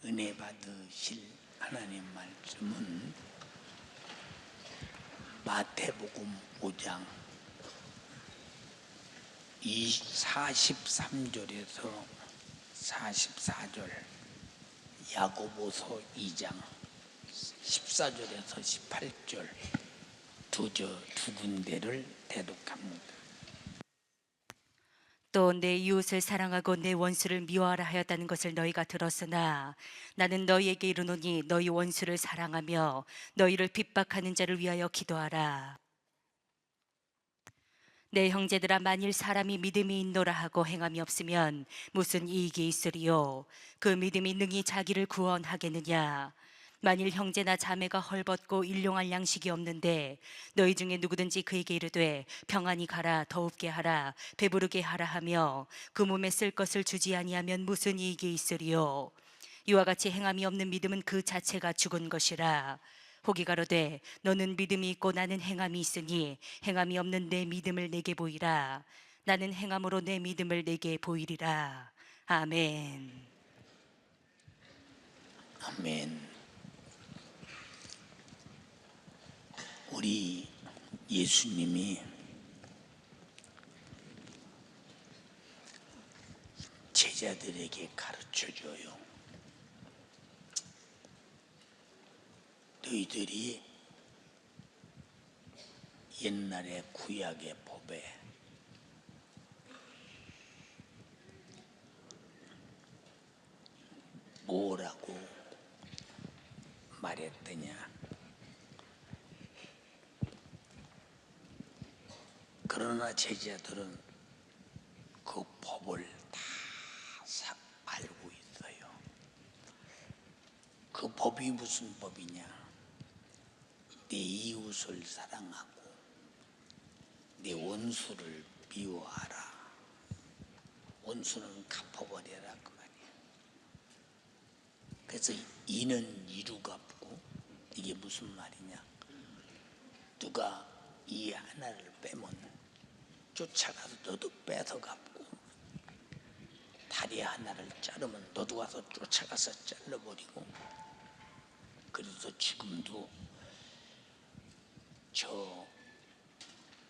은혜 받으실 하나님 말씀은 마태복음 5장 43절에서 44절, 야고보서 2장 14절에서 18절 두 군데를 대독합니다. 또 내 이웃을 사랑하고 내 원수를 미워하라 하였다는 것을 너희가 들었으나 나는 너희에게 이르노니 너희 원수를 사랑하며 너희를 핍박하는 자를 위하여 기도하라. 내 형제들아, 만일 사람이 믿음이 있노라 하고 행함이 없으면 무슨 이익이 있으리요? 그 믿음이 능히 자기를 구원하겠느냐? 만일 형제나 자매가 헐벗고 일용할 양식이 없는데 너희 중에 누구든지 그에게 이르되 평안히 가라, 더웁게 하라, 배부르게 하라 하며 그 몸에 쓸 것을 주지 아니하면 무슨 이익이 있으리요? 이와 같이 행함이 없는 믿음은 그 자체가 죽은 것이라. 혹이 가로되 너는 믿음이 있고 나는 행함이 있으니 행함이 없는 내 믿음을 내게 보이라. 나는 행함으로 내 믿음을 내게 보이리라. 아멘. 아멘. 우리 예수님이 제자들에게 가르쳐줘요. 너희들이 옛날에 구약의 법에 뭐라고 말했더냐? 그러나 제자들은 그 법을 다 알고 있어요. 그 법이 무슨 법이냐? 내 이웃을 사랑하고 내 원수를 미워하라. 원수는 갚아버려라, 그 말이야. 그래서 이는 이루 갚고, 이게 무슨 말이냐? 누가 이 하나를 빼면 쫓아가서 너도 뺏어 갚고, 다리 하나를 자르면 너도 와서 쫓아가서 잘라버리고. 그래서 지금도 저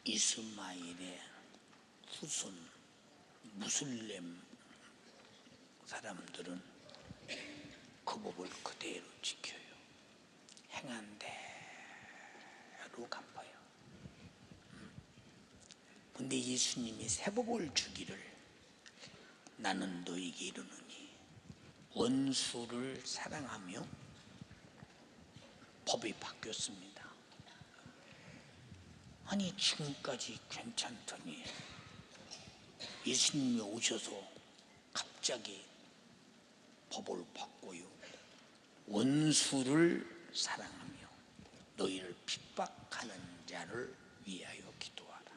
이스마일의 후손 무슬림 사람들은 그 법을 그대로 지켜요. 행한 대로 갚아요. 근데 예수님이 새 법을 주기를, 나는 너에게 이르노니 원수를 사랑하며, 법이 바뀌었습니다. 아니 지금까지 괜찮더니 예수님이 오셔서 갑자기 법을 바꿔요. 원수를 사랑하며 너희를 핍박하는 자를 위하여 기도하라.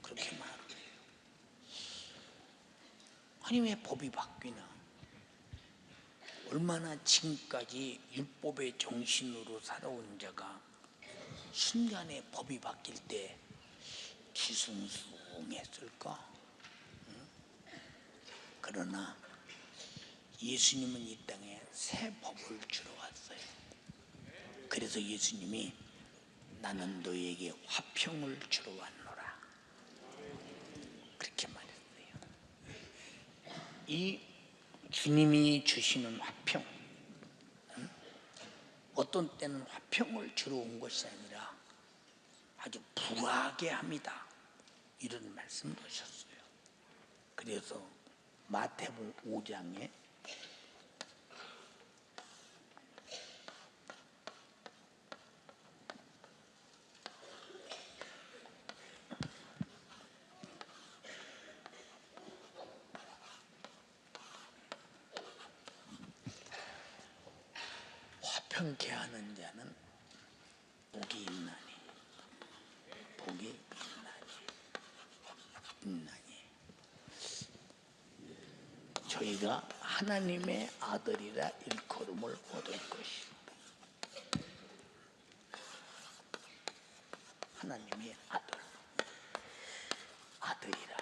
그렇게 말을 해요. 아니 왜 법이 바뀌나? 얼마나 지금까지 율법의 정신으로 살아온 자가 순간에 법이 바뀔 때 기승승했을까? 그러나 예수님은 이 땅에 새 법을 주러 왔어요. 그래서 예수님이 나는 너에게 화평을 주러 왔노라, 그렇게 말했어요. 이 주님이 주시는 화평, 어떤 때는 화평을 주러 온 것이 아니라 아주 불하게 합니다, 이런 말씀을 하셨어요. 그래서 마태복음 5장에 화평케 하는 자는 복이 있나니, 복이 있나니. 저희가 하나님의 아들이라 일컬음을 얻을 것이요. 하나님의 아들이라.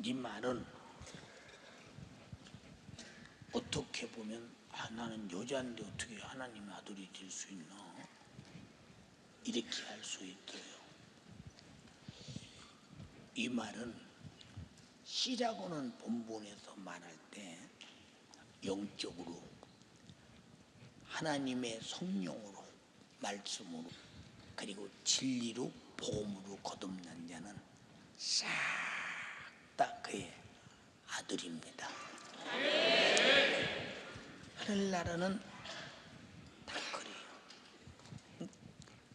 이 말은 어떻게 보면 나는 여자인데 어떻게 하나님의 아들이 될 수 있나 이렇게 할 수 있어요. 이 말은 씨라고는 본문에서 말할 때 영적으로 하나님의 성령으로 말씀으로 그리고 진리로 복음으로 거듭난 자는 싹 다 그의 아들입니다. 하늘나라는 다 그래요.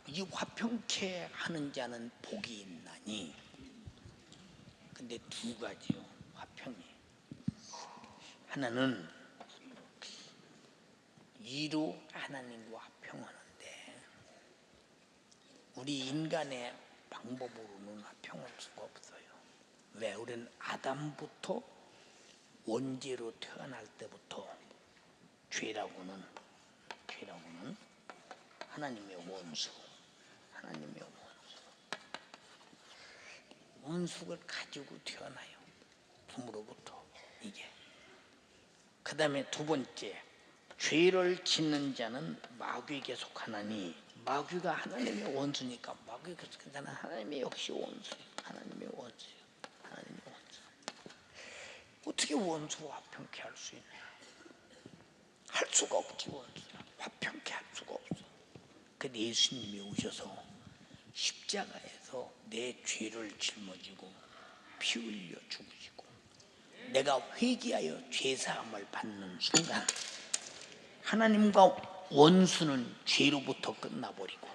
이 화평케 하는 자는 복이 있나니. 근데 두 가지요. 화평이 하나는 이로 하나님과 화평하는데 우리 인간의 방법으로는 화평할 수가 없어요. 왜? 우리는 아담부터 원죄로 태어날 때부터 죄라고는 하나님의 원수, 원수를 가지고 태어나요. 부모로부터 이게. 그 다음에 두 번째, 죄를 짓는 자는 마귀에게 속하나니 마귀가 하나님의 원수니까 마귀에게 속한 자는 하나님의 역시 원수예요. 하나님의 원수예요. 어떻게 원수와 화평케 할 수 있냐? 할 수가 없지. 원수와 화평케 할 수가 없어. 근데 예수님이 오셔서 십자가에서 내 죄를 짊어지고 피 흘려 죽으시고 내가 회개하여 죄사함을 받는 순간 하나님과 원수는 죄로부터 끝나버리고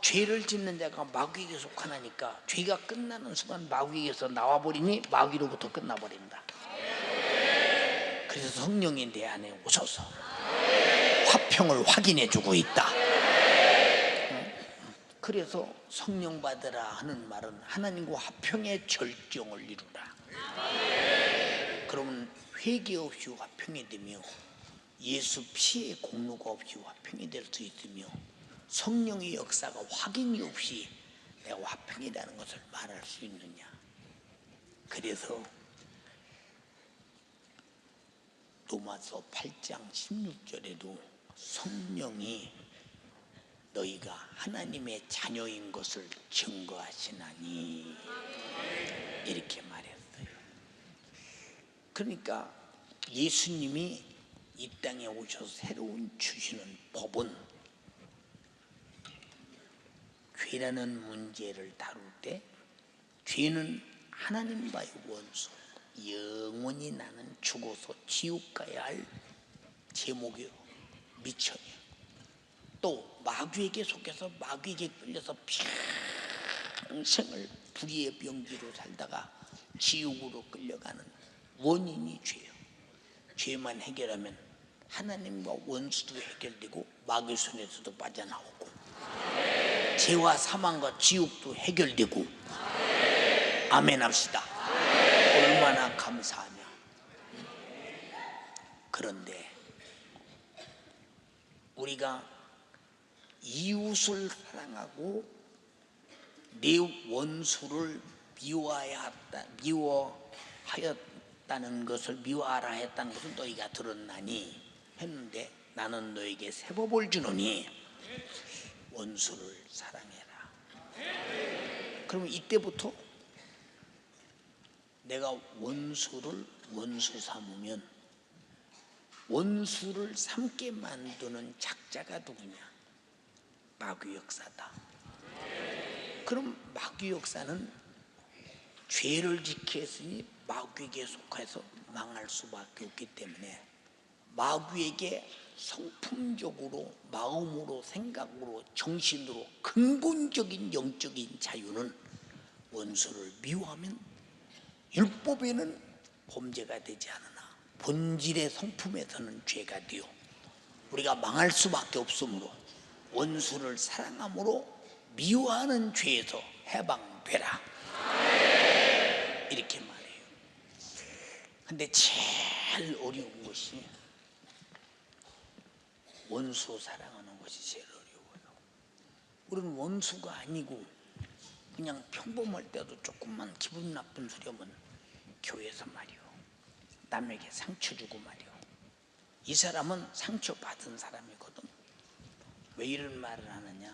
죄를 짓는 자가 마귀에게 속하나니까 죄가 끝나는 순간 마귀에게서 나와버리니 마귀로부터 끝나버린다. 그래서 성령이 내 안에 오셔서 화평을 확인해주고 있다. 그래서 성령 받으라 하는 말은 하나님과 화평의 절정을 이루라. 그러면 회개 없이 화평이 되며 예수 피의 공로가 없이 화평이 될 수 있으며 성령의 역사가 확인이 없이 내가 화평이라는 것을 말할 수 있느냐. 그래서 로마서 8장 16절에도 성령이 너희가 하나님의 자녀인 것을 증거하시나니 이렇게 말했어요. 그러니까 예수님이 이 땅에 오셔서 새로운 주시는 법은 죄라는 문제를 다룰 때 죄는 하나님과의 원수, 영원히 나는 죽어서 지옥 가야 할 제목이요, 미천이요. 또 마귀에게 속해서 마귀에게 끌려서 평생을 불의의 병기로 살다가 지옥으로 끌려가는 원인이 죄예요. 죄만 해결하면 하나님과 원수도 해결되고 마귀 손에서도 빠져나오고 죄와 사망과 지옥도 해결되고. 아멘 합시다. 얼마나 감사하냐. 그런데 우리가 이웃을 사랑하고 내 원수를 미워하였다는 것을 미워하라 했다는 것을 너희가 들었나니 했는데 나는 너에게 새 법을 주노니 원수를 사랑해라. 그러면 이때부터 내가 원수를 원수 삼으면 원수를 삼게 만드는 작자가 누구냐? 마귀 역사다. 그럼 마귀 역사는 죄를 지켰으니 마귀에게 속해서 망할 수밖에 없기 때문에 마귀에게 성품적으로 마음으로 생각으로 정신으로 근본적인 영적인 자유는 원수를 미워하면 율법에는 범죄가 되지 않으나 본질의 성품에서는 죄가 되어 우리가 망할 수밖에 없으므로 원수를 사랑함으로 미워하는 죄에서 해방되라. 이렇게 말해요. 근데 제일 어려운 것이 원수 사랑하는 것이 제일 어려워요. 우리는 원수가 아니고 그냥 평범할 때도 조금만 기분 나쁜 소리 하면 교회에서 말이요, 남에게 상처 주고 말이요, 이 사람은 상처받은 사람이거든. 왜 이런 말을 하느냐,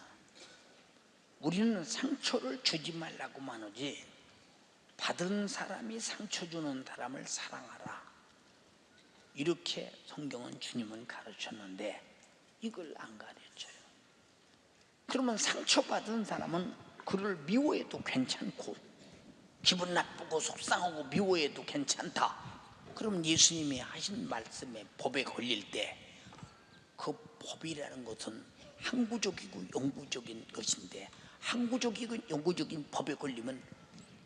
우리는 상처를 주지 말라고만 하지 받은 사람이 상처 주는 사람을 사랑하라, 이렇게 성경은 주님은 가르쳤는데 이걸 안 가르쳐요. 그러면 상처받은 사람은 그를 미워해도 괜찮고 기분 나쁘고 속상하고 미워해도 괜찮다. 그럼 예수님이 하신 말씀에 법에 걸릴 때 그 법이라는 것은 항구적이고 영구적인 것인데, 항구적이고 영구적인 법에 걸리면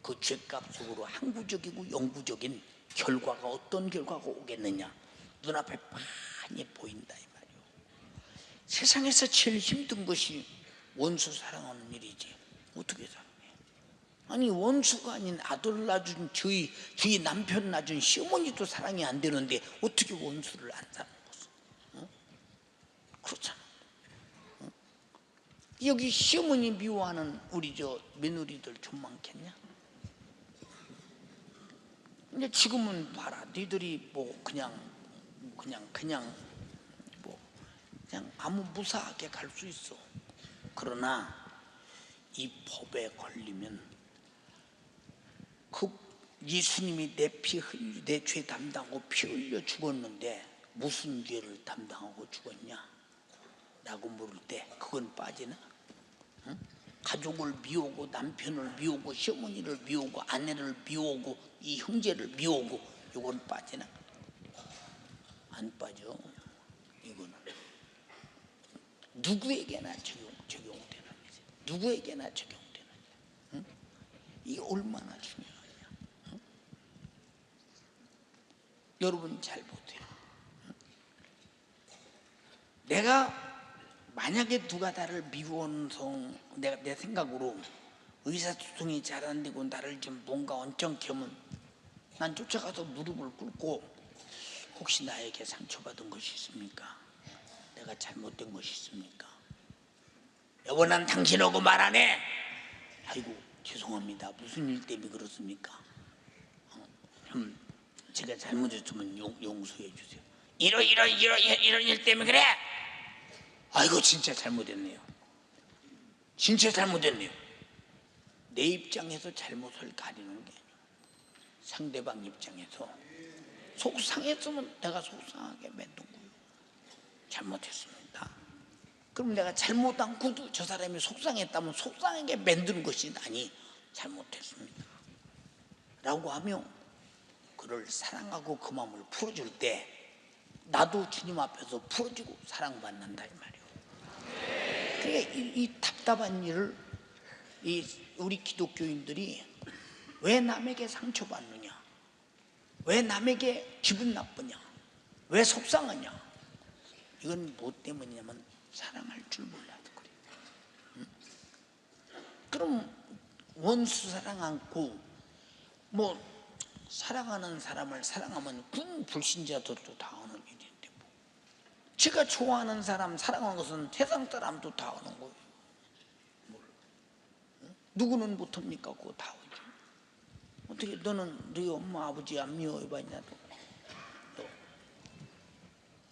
그 죄값 속으로 항구적이고 영구적인 결과가 어떤 결과가 오겠느냐, 눈앞에 빤히 보인다 이 말이요. 세상에서 제일 힘든 것이 원수 사랑하는 일이지. 어떻게 사랑해? 아니 원수가 아닌 아들 낳아준 저희 남편 낳아준 시어머니도 사랑이 안 되는데 어떻게 원수를 안 사랑하겠어? 그렇잖아. 여기 시어머니 미워하는 우리 저 며느리들 좀 많겠냐? 근데 지금은 봐라, 니들이 뭐 그냥 아무 무사하게 갈 수 있어. 그러나 이 법에 걸리면 그 예수님이 내 죄 담당하고 피 흘려 죽었는데 무슨 죄를 담당하고 죽었냐 라고 물을 때 그건 빠지나? 응? 가족을 미우고 남편을 미우고 시어머니를 미우고 아내를 미우고 이 형제를 미우고 이건 빠지나? 안 빠져. 이거는 누구에게나 적용되는 거지. 누구에게나 적용되는 거야. 응? 이게 얼마나 중요하냐. 응? 여러분 잘 보세요. 응? 내가 만약에 누가 나를 미워서 내 생각으로 의사소통이 잘 안 되고 나를 좀 뭔가 언짢게 하면 난 쫓아가서 무릎을 꿇고 혹시 나에게 상처받은 것이 있습니까? 내가 잘못된 것이 있습니까? 여보 난 당신하고 말 안 해. 아이고 죄송합니다. 무슨 일 때문에 그렇습니까? 제가 잘못했으면 용서해 주세요. 이런 일 때문에 그래. 아이고 진짜 잘못했네요. 진짜 잘못했네요. 내 입장에서 잘못을 가리는 게 아니에요. 상대방 입장에서 속상했으면 내가 속상하게 만든 거예요. 잘못했습니다. 그럼 내가 잘못한 것도 저 사람이 속상했다면 속상하게 만드는 것이 아니 잘못했습니다 라고 하며 그를 사랑하고 그 마음을 풀어줄 때 나도 주님 앞에서 풀어주고 사랑받는다 이 말이에요. 그러니까 이 답답한 일을 우리 기독교인들이 왜 남에게 상처받느냐, 왜 남에게 기분 나쁘냐, 왜 속상하냐, 이건 뭐 때문이냐면 사랑할 줄 몰라서 그래요. 응? 그럼 원수 사랑 않고 뭐 사랑하는 사람을 사랑하면 군 불신자들도 다 하는 일인데 뭐. 제가 좋아하는 사람 사랑하는 것은 세상 사람도 다 하는 거예요. 응? 누구는 못합니까? 그거 다 하죠. 어떻게 너는 네 엄마 아버지 안 미워해봤냐?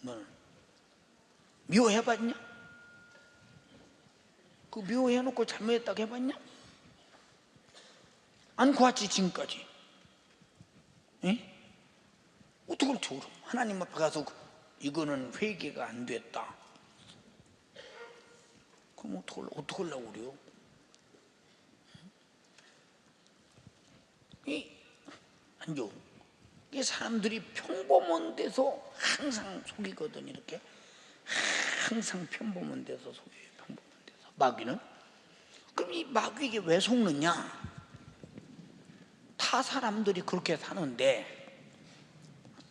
너는 미워해봤냐? 그 미워해놓고 잘못했다고 해봤냐? 안 구했지 지금까지. 에? 어떻게 그렇죠? 하나님 앞에 가서 이거는 회개가 안 됐다. 그럼 어떻게 하려고 그래요? 아니죠. 이 사람들이 평범한 데서 항상 속이거든. 이렇게 항상 평범한 데서 속여요. 평범한 데서 마귀는. 그럼 이 마귀에게 왜 속느냐? 타 사람들이 그렇게 사는데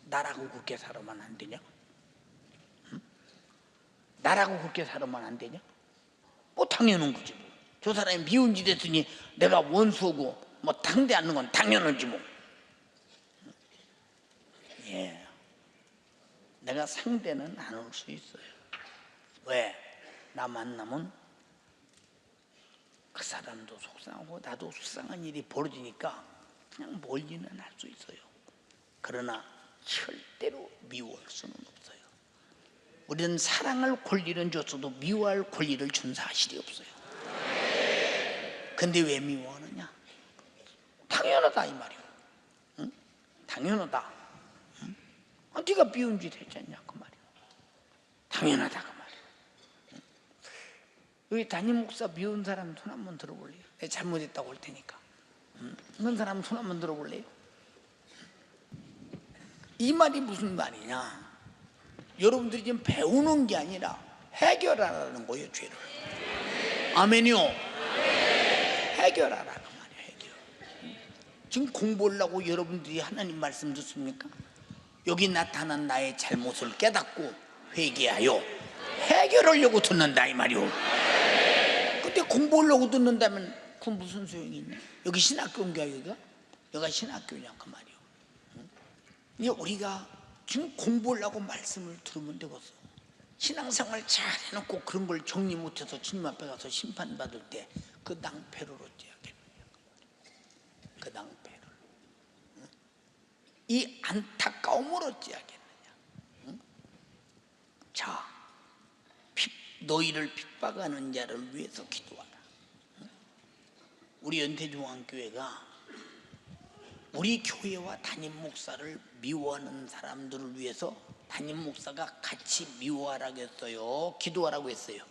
나라고 그렇게 살아만 안 되냐? 응? 나라고 그렇게 살아만 안 되냐? 뭐 당연한 거지 뭐. 저 사람이 미운 짓 했으니 내가 원수고 뭐 상대 않는 건 당연하지 뭐. 예, 내가 상대는 안 할 수 있어요. 왜? 나 만나면 그 사람도 속상하고 나도 속상한 일이 벌어지니까 그냥 멀리는 할 수 있어요. 그러나 절대로 미워할 수는 없어요. 우리는 사랑할 권리는 줬어도 미워할 권리를 준 사실이 없어요. 근데 왜 미워하느냐? 당연하다 이 말이오. 응? 당연하다. 응? 네가 미운 짓 했잖냐 그 말이오. 당연하다 그 말이오. 응? 여기 담임 목사 미운 사람 손 한번 들어볼래요? 내가 잘못했다고 할 테니까. 응? 그런 사람 손 한번 들어볼래요? 이 말이 무슨 말이냐? 여러분들이 지금 배우는 게 아니라 해결하라는 거예요, 죄를. 아멘이요. 해결하라 그 말이에요. 해결. 지금 공부하려고 여러분들이 하나님 말씀 듣습니까? 여기 나타난 나의 잘못을 깨닫고 회개하여 해결하려고 듣는다 이 말이오. 근데 공부하려고 듣는다면 그건 무슨 소용이 있냐? 여기 신학교인가 여기가? 여기가 신학교냐 그 말이오. 이제 우리가 지금 공부하려고 말씀을 들으면 되겠어. 신앙생활 잘 해놓고 그런 걸 정리 못해서 주님 앞에 가서 심판받을 때 그 낭패를 어찌하겠느냐. 그 낭패를. 응? 이 안타까움을 어찌하겠느냐. 응? 자, 너희를 핍박하는 자를 위해서 기도하라. 응? 우리 연태중앙교회가 우리 교회와 담임 목사를 미워하는 사람들을 위해서 담임 목사가 같이 미워하라고 했어요? 기도하라고 했어요?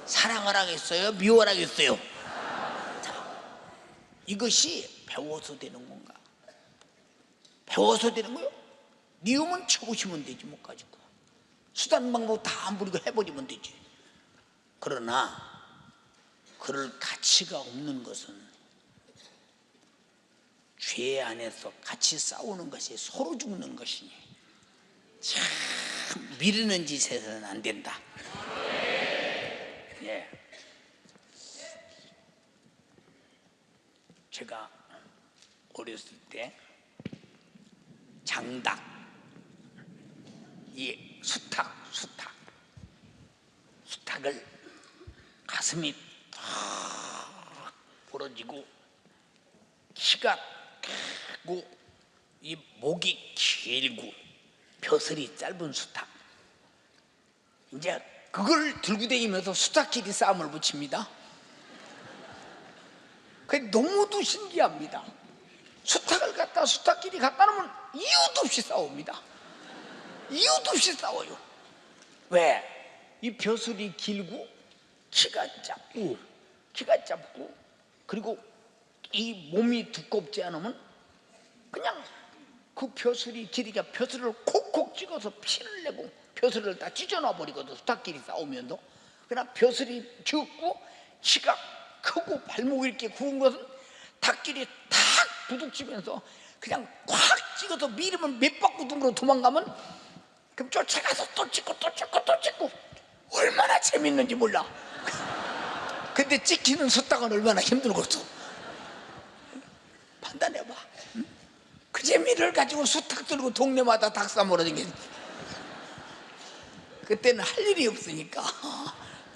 사랑하라고 했어요? 미워하라고 했어요? 자, 이것이 배워서 되는 건가? 배워서 되는 거요? 미우면 쳐보시면 되지 못 가지고 수단 방법 다 안 부리고 해버리면 되지. 그러나 그럴 가치가 없는 것은 죄 안에서 같이 싸우는 것이 서로 죽는 것이니 참 미루는 짓에서는 안 된다. 예. 제가 어렸을 때 장닭, 이 수탉을 가슴이 탁 부러지고 키가 크고 이 목이 길고 벼슬이 짧은 수탉, 이제 그걸 들고 다니면서 수탉끼리 싸움을 붙입니다. 그게 너무도 신기합니다. 수탉을 갖다 수탉끼리 갖다 놓으면 이유도 없이 싸웁니다. 이유도 없이 싸워요. 왜? 이 벼슬이 길고 키가 짧고 그리고 이 몸이 두껍지 않으면 그냥 그 벼슬이 길이가 벼슬을 콕콕 찍어서 피를 내고 벼슬을 다 찢어놔 버리거든. 수탉끼리 싸우면서. 그러나 벼슬이 적고 키가 크고 발목이 이렇게 굵은 것은 닭끼리 탁 부딪히면서 그냥 꽉 찍어서 밀으면 몇 바퀴둥으로 도망가면 그럼 쫓아가서 또 찍고 얼마나 재밌는지 몰라. 근데 찍히는 수탉은 얼마나 힘들겠어. 판단해봐. 응? 그 재미를 가지고 수탉 들고 동네마다 닭 싸먹으러 다니겠지. 그때는 할 일이 없으니까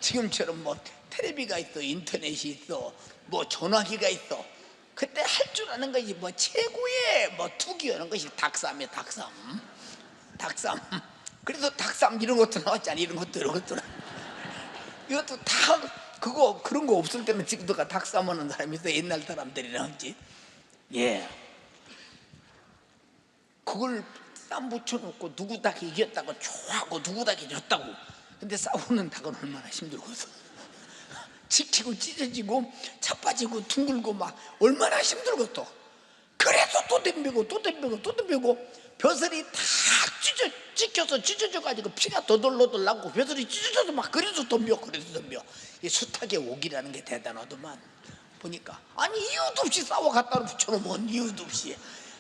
지금처럼 뭐 텔레비가 있어, 인터넷이 있어, 뭐 전화기가 있어. 그때 할 줄 아는 것이 뭐 최고의 뭐 투기하는 것이 닭쌈이야. 닭쌈. 그래서 닭쌈 이런 것도 나왔잖아. 이런 것도 이것도 다 그거 그런 거 없을 때는 지금도 닭쌈 하는 사람이 있어. 옛날 사람들이랑 하지. 예. 그걸 쌈 붙여놓고 누구 닭이 이겼다고 좋아하고 누구 닭이 졌다고. 근데 싸우는 닭은 얼마나 힘들겠어. 지키고 찢어지고 자빠지고 둥글고 막 얼마나 힘들겠어. 그래서 또 덤비고 벼슬이 다 찍혀서 찢어져가지고 피가 도돌도돌 나고 벼슬이 찢어져서 막 그래서 덤벼. 이 수탉의 옥이라는 게 대단하더만. 보니까 아니 이유도 없이 싸워 갖다 붙여놓으면 이유도 없이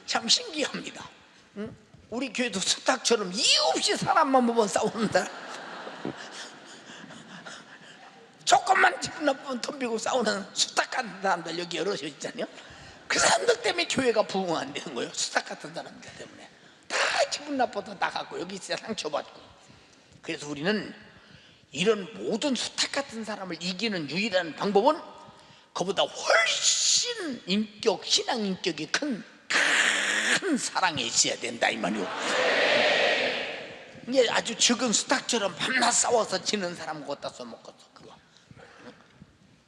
참 신기합니다. 응? 우리 교회도 수탉처럼 이유 없이 사람만 보면 싸우는다. 조금만 기분 나쁘면 덤비고 싸우는 수탉 같은 사람들 여기 여럿이 있잖아요. 그 사람들 때문에 교회가 부흥 안 되는 거예요. 수탉 같은 사람들 때문에 다 기분 나빠서 나가고 여기 있어야 상처받고. 그래서 우리는 이런 모든 수탉 같은 사람을 이기는 유일한 방법은 그보다 훨씬 인격, 신앙 인격이 큰 사랑이 있어야 된다 이 말이오. 이게 아주 적은 수탉처럼 밤낮 싸워서 지는 사람 갖다 써먹었어 그거.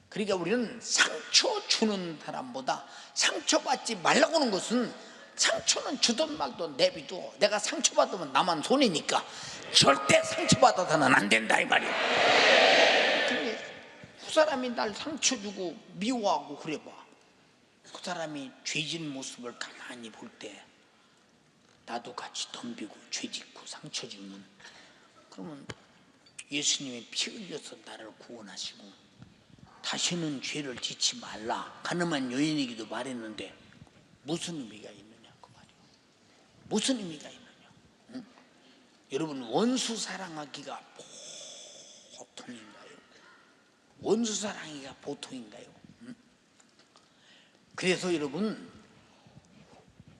그러니까 우리는 상처 주는 사람보다 상처받지 말라고 하는 것은, 상처는 주든 말든 내비도, 내가 상처받으면 나만 손해니까 절대 상처받아서는 안 된다 이 말이야. 근데 그 사람이 날 상처 주고 미워하고 그래봐, 그 사람이 죄진 모습을 가만히 볼 때 나도 같이 덤비고 죄짓고 상처 주면, 그러면 예수님이 피 흘려서 나를 구원하시고 다시는 죄를 짓지 말라, 가늠한 여인에게도 말했는데 무슨 의미가 있느냐 그 말이야. 무슨 의미가 있느냐. 응? 여러분, 원수 사랑하기가 보통인가요? 원수 사랑하기가 보통인가요? 응? 그래서 여러분,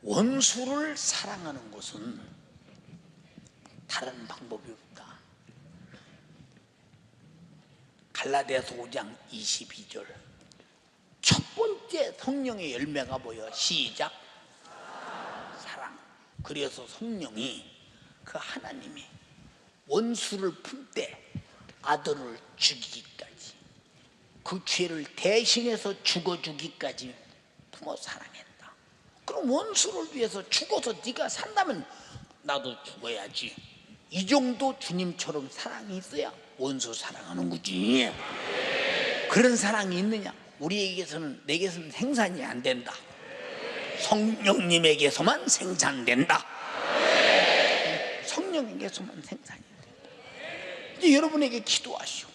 원수를 사랑하는 것은 다른 방법이 없다. 갈라디아서 5장 22절, 첫 번째 성령의 열매가 뭐예요? 시작, 사랑. 그래서 성령이, 그 하나님이 원수를 품 때 아들을 죽이기까지, 그 죄를 대신해서 죽어주기까지 품어 사랑했다. 그럼 원수를 위해서 죽어서 네가 산다면 나도 죽어야지, 이 정도 주님처럼 사랑이 있어야 원수 사랑하는 거지. 그런 사랑이 있느냐? 우리에게서는, 내게서는 생산이 안 된다. 성령님에게서만 생산된다. 성령에게서만 생산이 된다. 이제 여러분에게 기도하시오.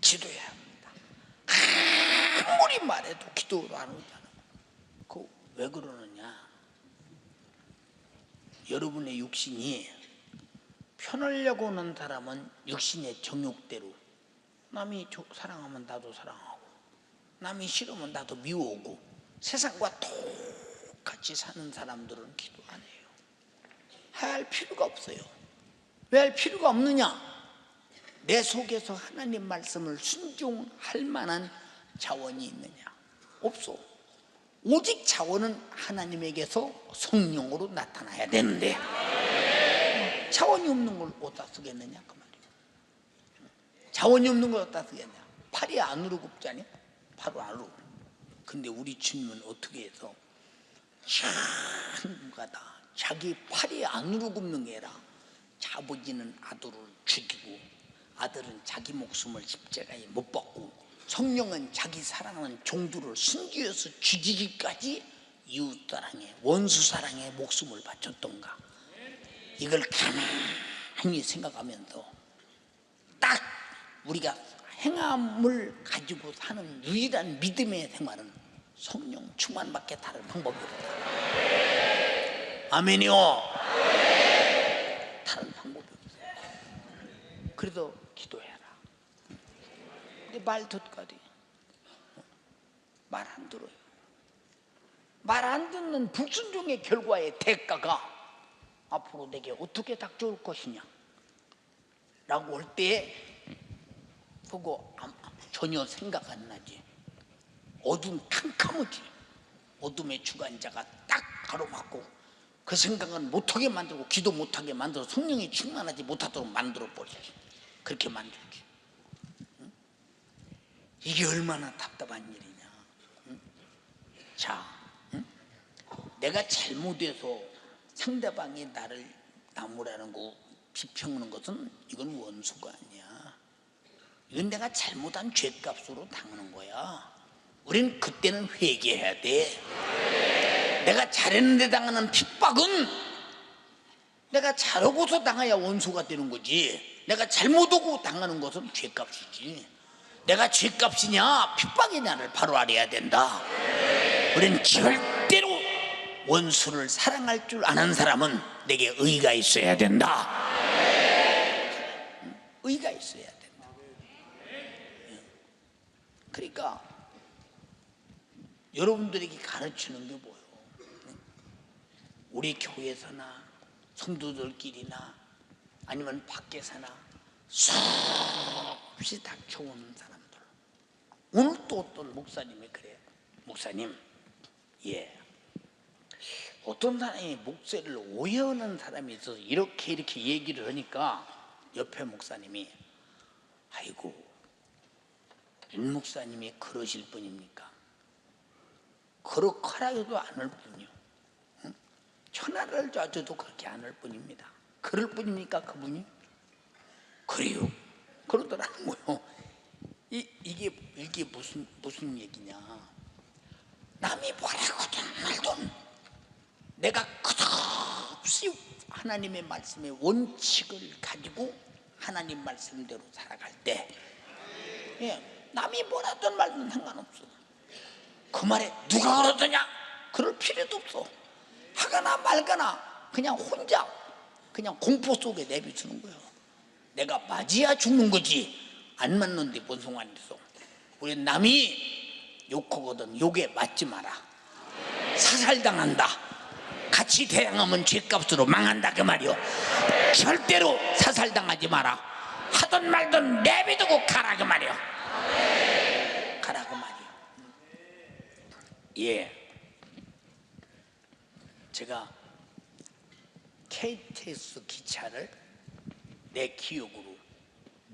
기도해야 합니다. 아무리 말해도 기도로 안 오잖아. 그 왜 그러느냐? 여러분의 육신이 편하려고 하는 사람은 육신의 정욕대로, 남이 사랑하면 나도 사랑하고, 남이 싫으면 나도 미워오고, 세상과 똑같이 사는 사람들은 기도 안 해요. 할 필요가 없어요. 왜 할 필요가 없느냐? 내 속에서 하나님 말씀을 순종할 만한 자원이 있느냐? 없어. 오직 자원은 하나님에게서 성령으로 나타나야 되는데, 자원이 없는 걸 어디다 쓰겠느냐 그 말이에요. 자원이 없는 걸 어디다 쓰겠냐? 팔이 안으로 굽자니? 바로 안으로. 근데 우리 주님은 어떻게 해서 참가다, 자기 팔이 안으로 굽는 게 아니라 아버지는 아들을 죽이고, 아들은 자기 목숨을 십자가에 못 박고, 성령은 자기 사랑하는 종들을 순교해서 죽이기까지 이웃사랑에, 원수사랑에 목숨을 바쳤던가. 이걸 가만히 생각하면서 딱 우리가 행함을 가지고 사는 유일한 믿음의 생활은 성령 충만밖에 다른 방법이 없다. 아멘이요. 다른 방법이 없어요. 그래서 기도해라. 근데 말 듣거리, 말 안 들어요. 말 안 듣는 불순종의 결과의 대가가 앞으로 내게 어떻게 닥쳐올 것이냐 라고 할 때 그거 전혀 생각 안 나지. 어둠 캄캄하지. 어둠의 주관자가 딱 가로막고 그 생각은 못하게 만들고 기도 못하게 만들어 성령이 충만하지 못하도록 만들어버리지. 그렇게 만들지. 응? 이게 얼마나 답답한 일이냐. 응? 자, 응? 내가 잘못해서 상대방이 나를 나무라는 거 비평하는 것은 이건 원수가 아니야. 이건 내가 잘못한 죄값으로 당하는 거야. 우린 그때는 회개해야 돼. 내가 잘했는데 당하는 핍박은 내가 잘하고서 당해야 원수가 되는 거지. 내가 잘못하고 당하는 것은 죄값이지. 내가 죄값이냐 핍박이냐를 바로 알아야 된다. 우린 절대로 원수를 사랑할 줄 아는 사람은 내게 의가 있어야 된다. 의가 있어야 된다. 그러니까 여러분들에게 가르치는 게 뭐예요? 우리 교회에서나 성도들끼리나 아니면 밖에서나 수없이 닥쳐오는 사람들, 오늘 또 어떤 목사님이 그래요. 목사님, 예, 어떤 사람이 목사를 오해하는 사람이 있어서 이렇게 얘기를 하니까 옆에 목사님이 아이고, 윤 목사님이 그러실 분입니까? 그렇게 하라고도 안 할 뿐이요. 응? 천하를 놔줘도 그렇게 안 할 뿐입니다. 그럴 뿐입니까 그분이? 그래요. 그러더라는 거요. 이게 무슨 얘기냐? 남이 뭐라고든 말든 내가 끝없이 하나님의 말씀의 원칙을 가지고 하나님 말씀대로 살아갈 때, 예, 남이 뭐라든 말든 상관없어. 그 말에 누가 그러더냐? 그럴 필요도 없어. 하거나 말거나 그냥 혼자 그냥 공포 속에 내비치는 거예요. 내가 맞아야 죽는 거지 안 맞는데 뭔 상관이 있어. 우리 남이 욕하거든 욕에 맞지 마라. 사살당한다. 같이 대항하면 죗값으로 망한다 그 말이요. 절대로 사살당하지 마라. 하든 말든 내비두고 가라 그 말이요. 가라 그 말이요. 예, 제가 KTX 기차를 내 기억으로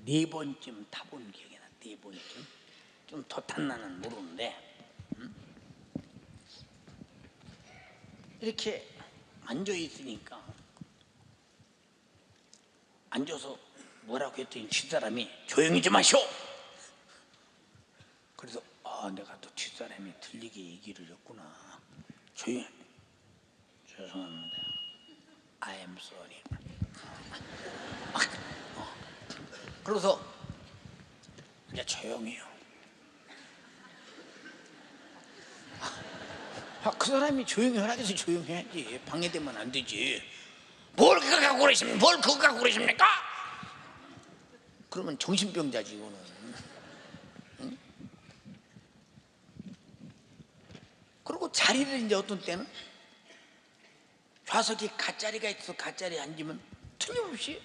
4번쯤 타본 기억이 나. 4번쯤. 좀 더 탔나는 모르는데, 이렇게 앉아 있으니까 앉아서 뭐라고 했더니 뒷사람이 조용히 좀 하시오. 그래서 내가 또 뒷사람이 들리게 얘기를 했구나. 조용히, 죄송합니다. I am sorry. 그래서 이제 조용해요. 그 사람이 조용히 하라고 해서 조용해야지. 방해되면 안 되지. 뭘 그거 갖고 그러십니까? 뭘 그거 갖고 그러십니까? 그러면 정신병자지 이거는. 응? 그리고 자리를 이제 어떤 때는 좌석이 갓자리가 있어서 갓자리에 앉으면 틀림없이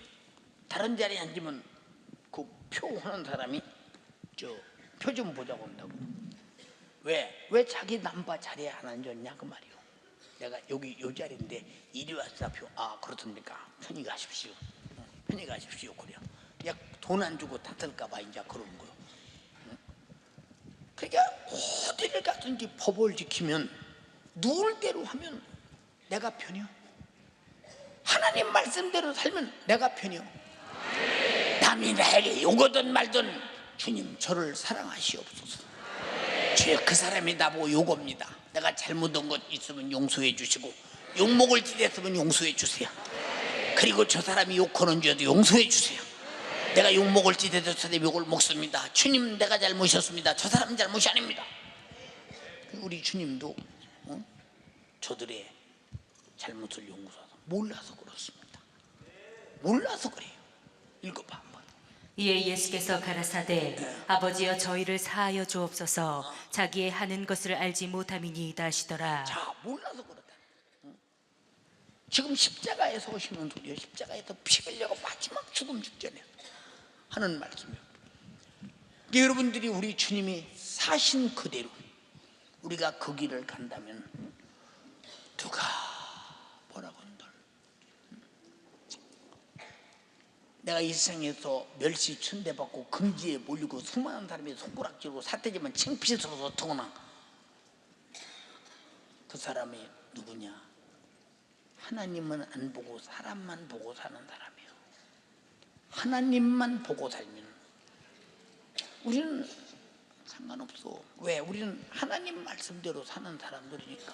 다른 자리에 앉으면 그 표 하는 사람이 저 표 좀 보자고 한다고. 왜 자기 남바 자리에 안 앉았냐 그 말이요. 내가 여기 요 자리인데 이리 왔어 표. 그렇습니까? 편히 가십시오. 편히 가십시오. 그래요. 그냥 돈 안 주고 탔을까봐 이제 그런 거요. 그러니까 어디를 가든지 법을 지키면 누울 대로 하면 내가 편이요. 하나님 말씀대로 살면 내가 편이요. 남이 나에게 욕하든 말든 주님 저를 사랑하시옵소서. 주여 그 사람이 나보고 욕합니다. 내가 잘못한 것 있으면 용서해 주시고 욕먹을 짓 했으면 용서해 주세요. 그리고 저 사람이 욕하는 죄도 용서해 주세요. 내가 욕먹을 짓 해서 저 사람이 욕을 먹습니다. 주님 내가 잘못이었습니다. 저 사람은 잘못이 아닙니다. 우리 주님도 저들의 잘못을 용서하서 몰라서 그렇습니다. 몰라서 그래요. 읽어봐 한번. 이에 예수께서 가라사대 아버지여 저희를 사하여 주옵소서. 자기의 하는 것을 알지 못함이니이다 하시더라. 자, 몰라서 그렇다. 지금 십자가에서 오시는 소리요. 십자가에서 피 흘려고 마지막 죽음 직전에 하는 말씀이요. 여러분들이 우리 주님이 사신 그대로 우리가 그 길을 간다면 누가 뭐라고 한들 내가 이 세상에서 멸시 천대받고 금지에 몰리고 수많은 사람이 손가락질고 사태지만 창피스러워서 터나 그 사람이 누구냐? 하나님은 안 보고 사람만 보고 사는 사람이에요. 하나님만 보고 살면 우리는 상관없어. 왜? 우리는 하나님 말씀대로 사는 사람들이니까.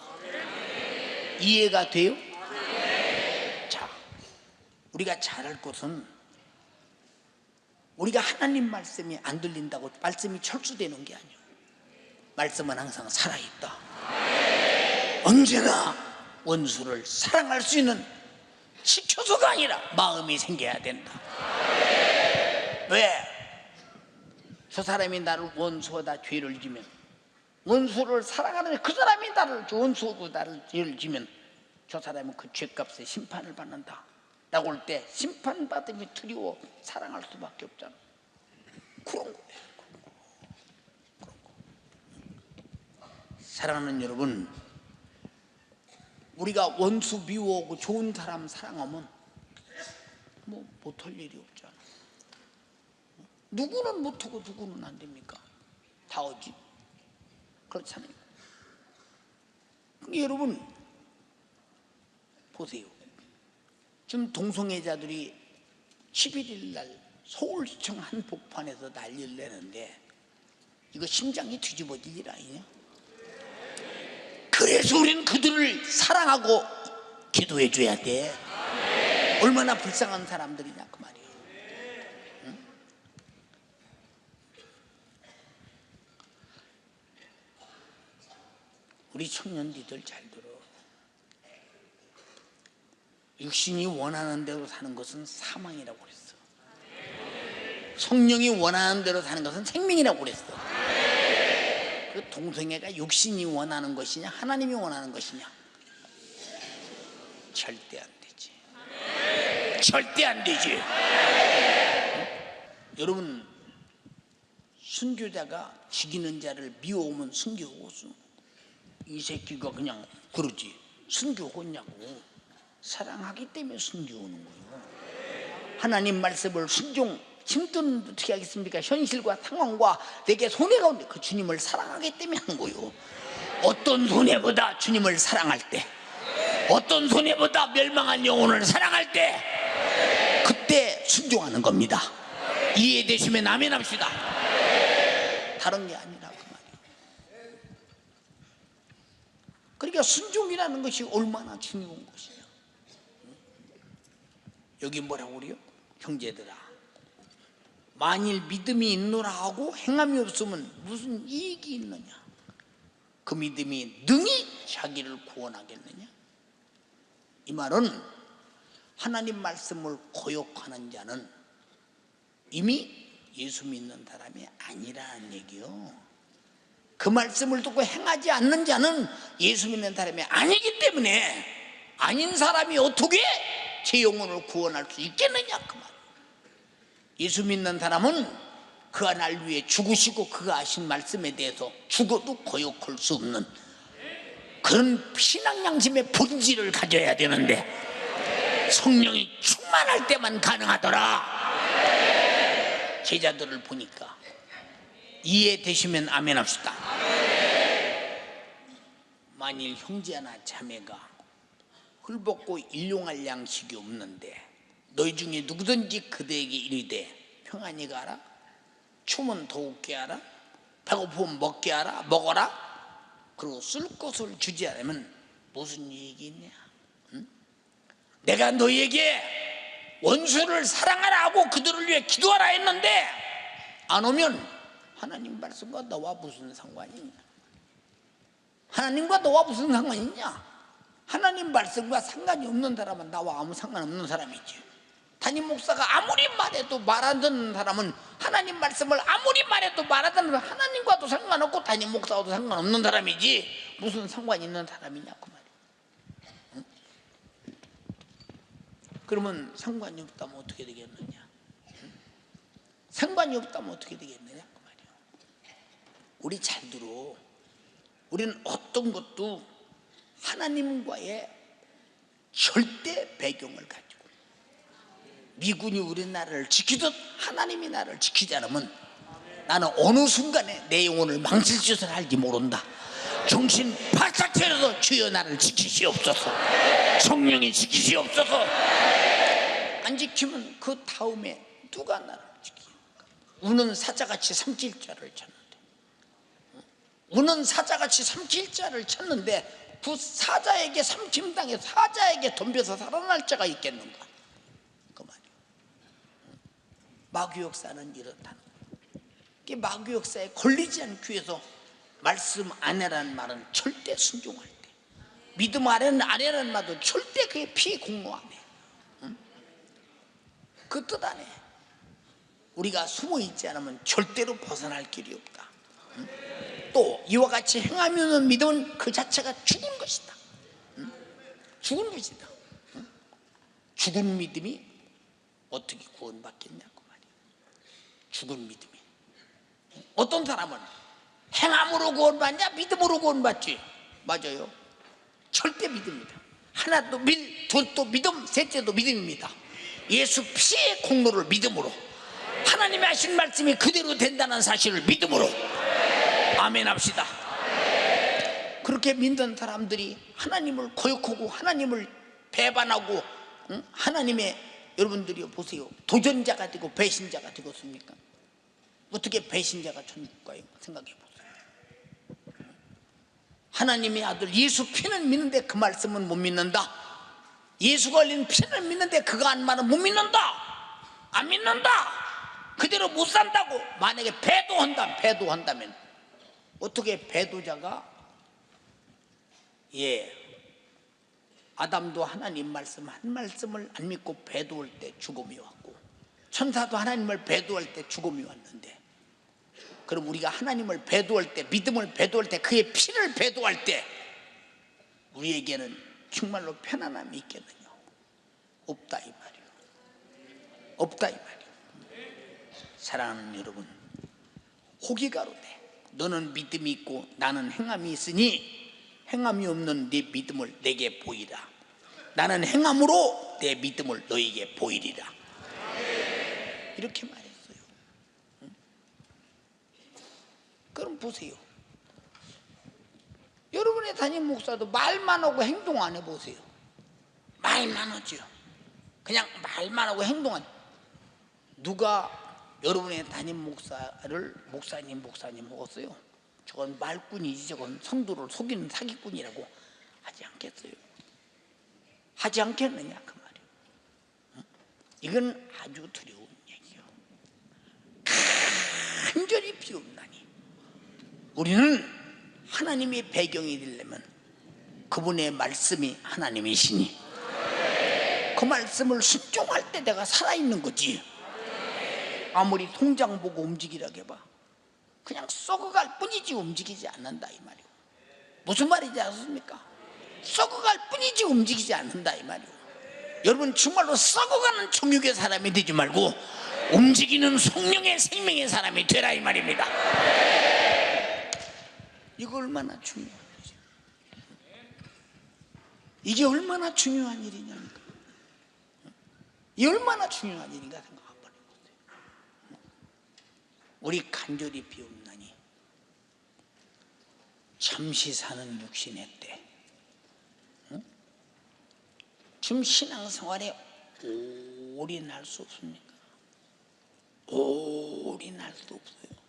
이해가 돼요? 자, 우리가 잘할 것은 우리가 하나님 말씀이 안 들린다고 말씀이 철수되는 게 아니에요. 말씀은 항상 살아있다. 언제나 원수를 사랑할 수 있는 지켜서가 아니라 마음이 생겨야 된다. 왜? 저 사람이 나를 원수하다 죄를 지면 원수를 사랑하는 그 사람이 나를 원수하고 나를 죄를 지면 저 사람은 그 죄값에 심판을 받는다 라고 할 때 심판받음이 두려워 사랑할 수밖에 없잖아. 그런 거예요. 그런 거. 사랑하는 여러분, 우리가 원수 미워하고 좋은 사람 사랑하면 뭐 못할 일이 없잖아. 누구는 못하고 누구는 안 됩니까? 다 하지. 그렇잖아요. 여러분 보세요. 지금 동성애자들이 11일 날 서울시청 한복판에서 난리를 내는데 이거 심장이 뒤집어질 일 아니냐? 그래서 우리는 그들을 사랑하고 기도해 줘야 돼. 얼마나 불쌍한 사람들이냐 그 말이에요. 응? 우리 청년들이 잘 들어. 육신이 원하는 대로 사는 것은 사망이라고 그랬어. 성령이 원하는 대로 사는 것은 생명이라고 그랬어. 그 동성애가 육신이 원하는 것이냐 하나님이 원하는 것이냐? 절대 안 되지. 절대 안 되지. 여러분, 순교자가 죽이는 자를 미워오면 순교하고 이 새끼가 그냥 그러지. 순교하냐고. 사랑하기 때문에 순교하는 거예요. 하나님 말씀을 순종 힘든 어떻게 하겠습니까? 현실과 상황과 내게 손해가 오는데 그 주님을 사랑하기 때문에 하는 거예요. 어떤 손해보다 주님을 사랑할 때, 어떤 손해보다 멸망한 영혼을 사랑할 때, 그때 순종하는 겁니다. 이해되시면 아멘 합시다. 다른 게 아니라 그 말이에요. 그러니까 순종이라는 것이 얼마나 중요한 것이냐. 여기 뭐라고 그래요? 형제들아, 만일 믿음이 있노라 하고 행함이 없으면 무슨 이익이 있느냐? 그 믿음이 능히 자기를 구원하겠느냐? 이 말은 하나님 말씀을 거역하는 자는 이미 예수 믿는 사람이 아니라는 얘기요. 그 말씀을 듣고 행하지 않는 자는 예수 믿는 사람이 아니기 때문에 아닌 사람이 어떻게 제 영혼을 구원할 수 있겠느냐 그 말. 예수 믿는 사람은 그가 날 위해 죽으시고 그가 하신 말씀에 대해서 죽어도 거역할 수 없는 그런 신앙 양심의 본질을 가져야 되는데 성령이 충만할 때만 가능하더라. 제자들을 보니까 이해되시면 아멘 합시다. 만일 형제나 자매가 헐벗고 일용할 양식이 없는데 너희 중에 누구든지 그대에게 이르되 평안히 가라, 추면 더웁게 하라, 배고프면 먹게 하라, 먹어라, 그리고 쓸 것을 주지 않으면 무슨 이익이 있냐? 응? 내가 너희에게 원수를 사랑하라 하고 그들을 위해 기도하라 했는데 안 오면 하나님 말씀과 너와 무슨 상관이 있냐? 하나님과 너와 무슨 상관이 있냐? 하나님 말씀과 상관이 없는 사람은 나와 아무 상관없는 사람이지. 담임 목사가 아무리 말해도 말 안 듣는 사람은 하나님 말씀을 아무리 말해도 말 안 듣는 사람은 하나님과도 상관없고 담임 목사와도 상관없는 사람이지 무슨 상관이 있는 사람이냐 그 말이야. 응? 그러면 상관이 없다면 어떻게 되겠느냐? 응? 상관이 없다면 어떻게 되겠느냐 그 말이야. 우리 잘 들어. 우리는 어떤 것도 하나님과의 절대 배경을 가지고 미군이 우리나라를 지키듯 하나님이 나를 지키지 않으면 나는 어느 순간에 내 영혼을 망칠 짓을 할지 모른다. 정신 바짝 차려서 주여 나를 지키시옵소서. 성령이 지키시옵소서. 안 지키면 그 다음에 누가 나를 지키는가? 우는 사자같이 삼킬 자를 찾는데 우는 사자같이 삼킬 자를 찾는데 그 사자에게 삼킴당해 사자에게 덤벼서 살아날 자가 있겠는가? 그 말이에요. 마귀 역사는 이렇다는 거예요. 마귀 역사에 걸리지 않기 위해서 말씀 안해라는 말은 절대 순종할 때, 믿음 아래라는 말도 절대 그게 피공로 안 해. 응? 그 뜻 안에 우리가 숨어 있지 않으면 절대로 벗어날 길이 없다. 응? 또 이와 같이 행하면 믿음은 그 자체가 죽은 것이다. 응? 죽은 것이다. 응? 죽은 믿음이 어떻게 구원받겠냐고 말이야. 죽은 믿음이. 어떤 사람은 행함으로 구원받냐 믿음으로 구원받지? 맞아요. 절대 믿음이다. 하나도 둘도 믿음, 셋째도 믿음입니다. 예수 피의 공로를 믿음으로, 하나님이 하신 말씀이 그대로 된다는 사실을 믿음으로 아멘 합시다. 그렇게 믿는 사람들이 하나님을 거역하고 하나님을 배반하고, 하나님의, 여러분들이 보세요, 도전자가 되고 배신자가 되겠습니까? 어떻게 배신자가 천국 가요? 생각해 보세요. 하나님의 아들 예수 피는 믿는데 그 말씀은 못 믿는다. 예수가 흘린 피는 믿는데 그거 한 말은 못 믿는다. 안 믿는다. 그대로 못 산다고. 만약에 배도한다면 어떻게 배도자가, 아담도 하나님 말씀 한 말씀을 안 믿고 배도할 때 죽음이 왔고, 천사도 하나님을 배도할 때 죽음이 왔는데, 그럼 우리가 하나님을 배도할 때, 믿음을 배도할 때, 그의 피를 배도할 때 우리에게는 정말로 편안함이 있겠느냐? 없다 이 말이요. 없다 이 말이요. 사랑하는 여러분, 호기가로되 너는 믿음이 있고 나는 행함이 있으니 행함이 없는 네 믿음을 내게 보이라. 나는 행함으로 내 믿음을 너에게 보이리라. 이렇게 말했어요. 그럼 보세요. 여러분의 담임 목사도 말만 하고 행동 안 해보세요. 말만 하죠. 그냥 말만 하고 행동 안. 누가 여러분의 담임 목사를 목사님 먹었어요? 저건 말꾼이지, 저건 성도를 속이는 사기꾼이라고 하지 않겠어요? 하지 않겠느냐 그 말이에요. 이건 아주 두려운 얘기요. 간절히 비옵나니 우리는 하나님의 배경이 되려면 그분의 말씀이 하나님이시니 그 말씀을 순종할 때 내가 살아있는 거지. 아무리 통장 보고 움직이라고 해봐, 그냥 썩어갈 뿐이지 움직이지 않는다 이 말이오. 무슨 말인지 아십니까? 썩어갈 뿐이지 움직이지 않는다 이 말이오. 여러분 정말로 썩어가는 종육의 사람이 되지 말고 움직이는 성령의 생명의 사람이 되라 이 말입니다. 이거 얼마나 중요한 일이죠. 이게 얼마나 중요한 일이냐니까. 이게 얼마나 중요한 일인가 생각 한번 해보세요. 우리 간절히 비옵나니 잠시 사는 육신의 때, 지금 신앙생활에 올인할 수 없습니까? 올인할 수 없어요.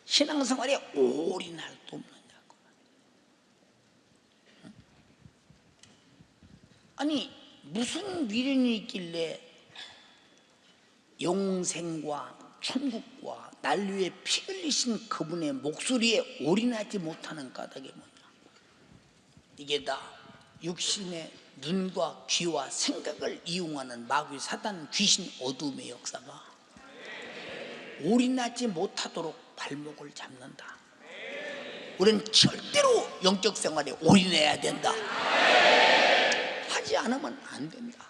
신앙생활에 올인할 수 없느냐고. 아니 무슨 미련이 있길래 영생과 천국과 날 위해 피 흘리신 그분의 목소리에 올인하지 못하는 까닭이 뭐냐? 이게 다 육신의 눈과 귀와 생각을 이용하는 마귀 사단 귀신 어둠의 역사가 올인하지 못하도록 발목을 잡는다. 우리는 절대로 영적 생활에 올인해야 된다. 하지 않으면 안 된다.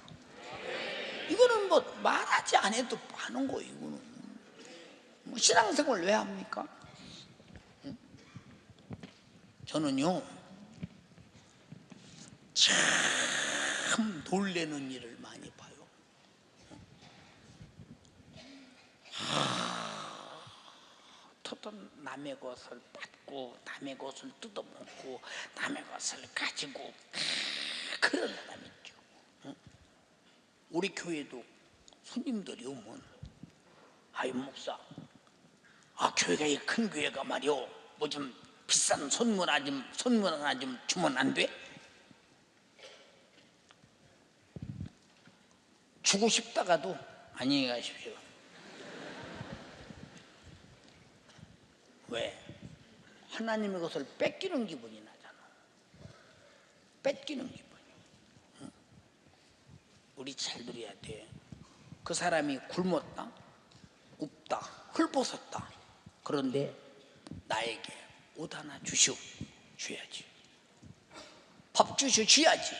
이거는 뭐 말하지 않아도 하는 거예요. 이거는 뭐 신앙생활 왜 합니까? 저는요 참 놀라는 일을 많이 봐요. 어떤 남의 것을 받고 남의 것을 뜯어먹고 남의 것을 가지고 그런 사람 있죠. 우리 교회도 손님들이 오면 아유 목사, 교회가 이 큰 교회가 말이요 뭐 좀 비싼 선물 하나 좀 주면 안 돼? 주고 싶다가도 안녕히 가십시오. 왜? 하나님의 것을 뺏기는 기분이 나잖아. 뺏기는 기분이. 우리 잘 들어야 돼. 그 사람이 굶었다, 굽다, 헐벗었다. 그런데 나에게 옷 하나 줘야지. 밥 줘야지.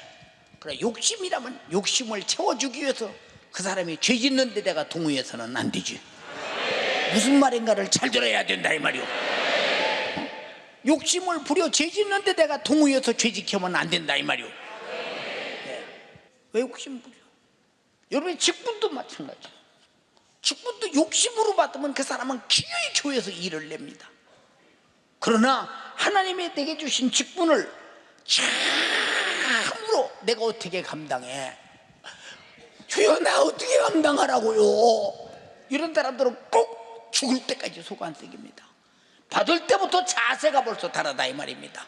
그래 욕심이라면 욕심을 채워주기 위해서 그 사람이 죄 짓는 데 내가 동의해서는 안 되지. 무슨 말인가를 잘 들어야 된다 이 말이오. 욕심을 부려 죄 짓는데 내가 동의해서 죄 지키면 안 된다 이 말이오. 왜 욕심 부려? 여러분의 직분도 마찬가지예요. 직분도 욕심으로 받으면 그 사람은 기어이 교회에서 일을 냅니다. 그러나 하나님이 내게 주신 직분을 참으로 내가 어떻게 감당해? 주여 나 어떻게 감당하라고요? 이런 사람들은 꼭 죽을 때까지 속 안 썩입니다. 받을 때부터 자세가 벌써 다르다 이 말입니다.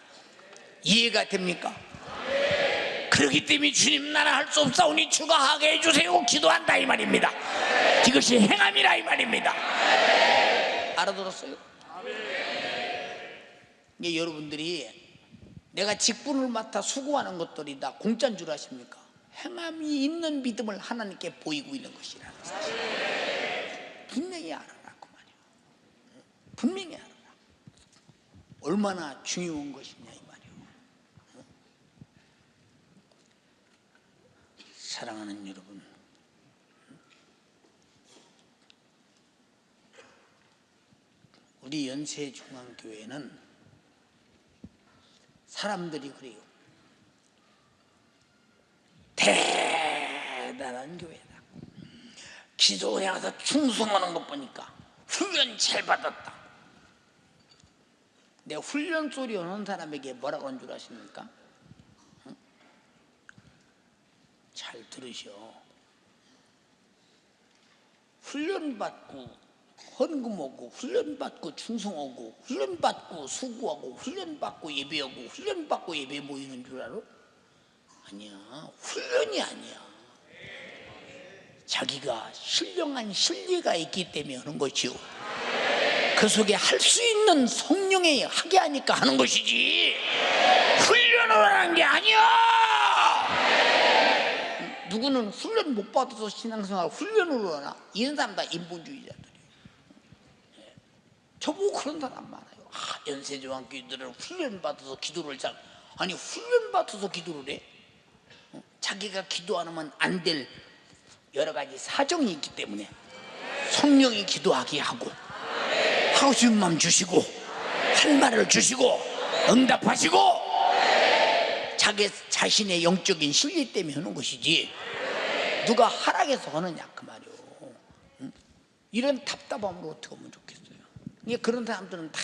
이해가 됩니까? 그렇기 때문에 주님 나라 할 수 없사오니 주가 하게 해주세요 기도한다 이 말입니다. 이것이 행함이라 이 말입니다. 알아들었어요? 이게 여러분들이 내가 직분을 맡아 수고하는 것들이 다 공짜인 줄 아십니까? 행함이 있는 믿음을 하나님께 보이고 있는 것이라는 사실 분명히 알아라고 말이에요. 분명히 알아라. 얼마나 중요한 것이냐 이 말이에요. 사랑하는 여러분, 우리 연세중앙교회는 사람들이 그래요. 대단한 교회다. 기도원에 가서 충성하는 것 보니까 훈련 잘 받았다. 내 훈련 소리 오는 사람에게 뭐라고 하는 줄 아십니까? 응? 잘 들으셔. 훈련받고 헌금하고 훈련받고 충성하고 훈련받고 수고하고 훈련받고 예배하고 훈련받고 예배 모이는 줄 알아? 아니야. 훈련이 아니야. 자기가 신령한 신뢰가 있기 때문에 하는 것이요. 그 속에 할 수 있는 성령이 하게 하니까 하는 것이지 훈련을 하는 게 아니야. 누구는 훈련 못 받아서 신앙생활 훈련을 하나? 이런 사람 다 인본주의자들이에요. 저보고 그런 사람 많아요. 연세중앙교회들은 훈련 받아서 기도를 잘. 아니 훈련 받아서 기도를 해? 자기가 기도 안 하면 안 될 여러 가지 사정이 있기 때문에 성령이 기도하게 하고 하고 싶은 마음 주시고 할 말을 주시고 응답하시고 자기 자신의 영적인 신뢰 때문에 하는 것이지 누가 하락해서 하느냐 그 말이요. 이런 답답함으로 어떻게 하면 좋겠어요. 그런 사람들은 다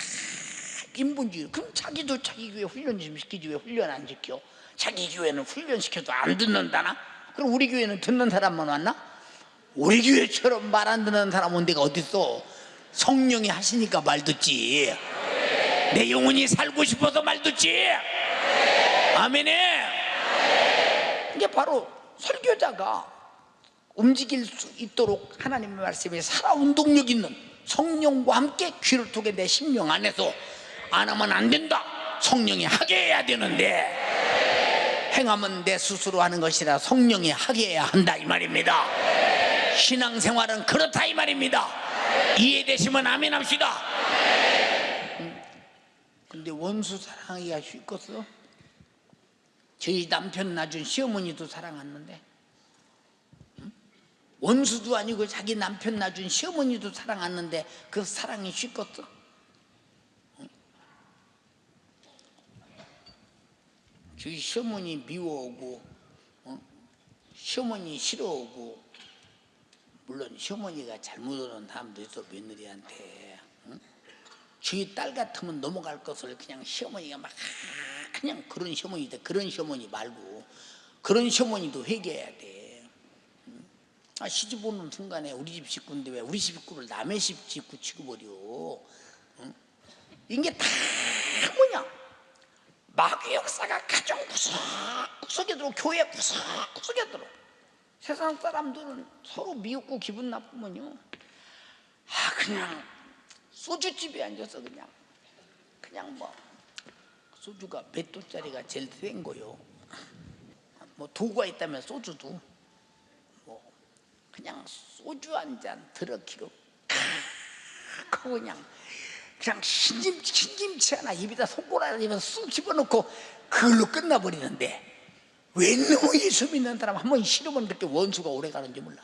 인본주의. 그럼 자기도 자기 교회 훈련 좀 시키지 왜 훈련 안 시켜? 자기 교회는 훈련시켜도 안 듣는다나? 그럼 우리 교회는 듣는 사람만 왔나? 우리 교회처럼 말 안 듣는 사람 온 데가 어딨어? 성령이 하시니까 말 듣지. 내 영혼이 살고 싶어서 말 듣지. 아멘에. 이게 바로 설교자가 움직일 수 있도록 하나님의 말씀에 살아운동력 있는 성령과 함께 귀를 통해 내 심령 안에서 안 하면 안 된다. 성령이 하게 해야 되는데 행하면 내 스스로 하는 것이라 성령이 하게 해야 한다 이 말입니다. 신앙생활은 그렇다 이 말입니다. 이해되시면 아멘 합시다. 근데 원수 사랑하기가 쉽겠어? 저희 남편 낳아준 시어머니도 사랑했는데 원수도 아니고 자기 남편 낳아준 시어머니도 사랑했는데 그 사랑이 쉽겠어? 저희 시어머니 미워하고 시어머니 싫어하고 물론 시어머니가 잘못하는 사람도 있어 며느리한테. 저희 딸 같으면 넘어갈 것을 그냥 시어머니가 막 그냥 그런 시어머니다. 그런 시어머니 말고 그런 시어머니도 회개해야 돼. 시집 오는 순간에 우리 집 식구인데 왜 우리 식구를 남의 집 식구 취급버려? 이게 다 뭐냐? 마귀 역사가 가정 구석구석에 들어 교회 구석구석에 들어. 세상 사람들은 서로 미웃고 기분 나쁘면요 그냥 소주집에 앉아서 그냥 뭐 소주가 몇 도짜리가 제일 센 거요. 뭐 도구가 있다면 소주도 뭐 그냥 소주 한 잔 들어키고 그냥 신김치 하나 입에다 손가락 입에서 쑥 집어넣고 그걸로 끝나버리는데 왜 너무 예수 믿는 사람 한 번 싫으면 그렇게 원수가 오래 가는지 몰라.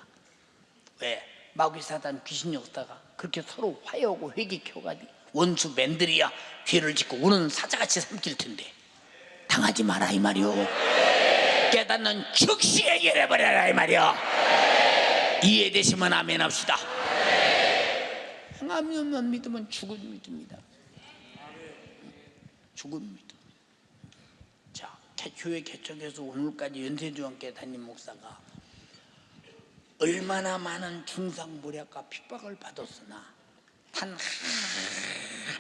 왜? 마귀 사단 귀신 역사가 그렇게 서로 화해하고 회개 켜가지고 원수 맨들이야 죄를 짓고 우는 사자같이 삼킬 텐데 당하지 마라 이 말이오. 깨닫는 즉시 해결해버려라 이 말이야. 이해되시면 아멘 합시다. 행함이만 믿으면 죽은 믿음이다. 죽은 믿음. 자, 교회 개척해서 오늘까지 연세중앙교회 담임 목사가 얼마나 많은 중상모략과 핍박을 받았으나 단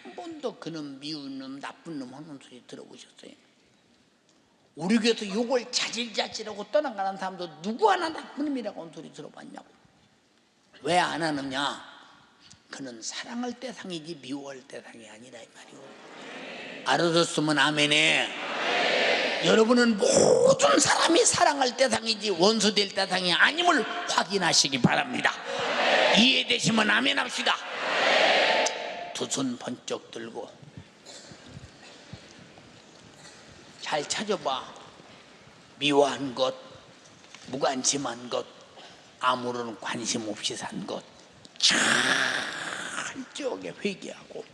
한 번도 그놈 미운 놈 나쁜 놈 하는 소리 들어보셨어요? 우리 교회에서 욕을 자질자질하고 떠나가는 사람도 누구 하나 나쁜 놈이라고 하는 소리 들어봤냐고. 왜 안 하느냐? 그는 사랑할 대상이지 미워할 대상이 아니라 이 말이오. 알아듣으면 아멘해. 여러분은 모든 사람이 사랑할 대상이지 원수 될 대상이 아님을 확인하시기 바랍니다. 이해되시면 아멘 합시다. 두 손 번쩍 들고 잘 찾아봐. 미워한 것, 무관심한 것, 아무런 관심 없이 산 것 철저하게 회개하고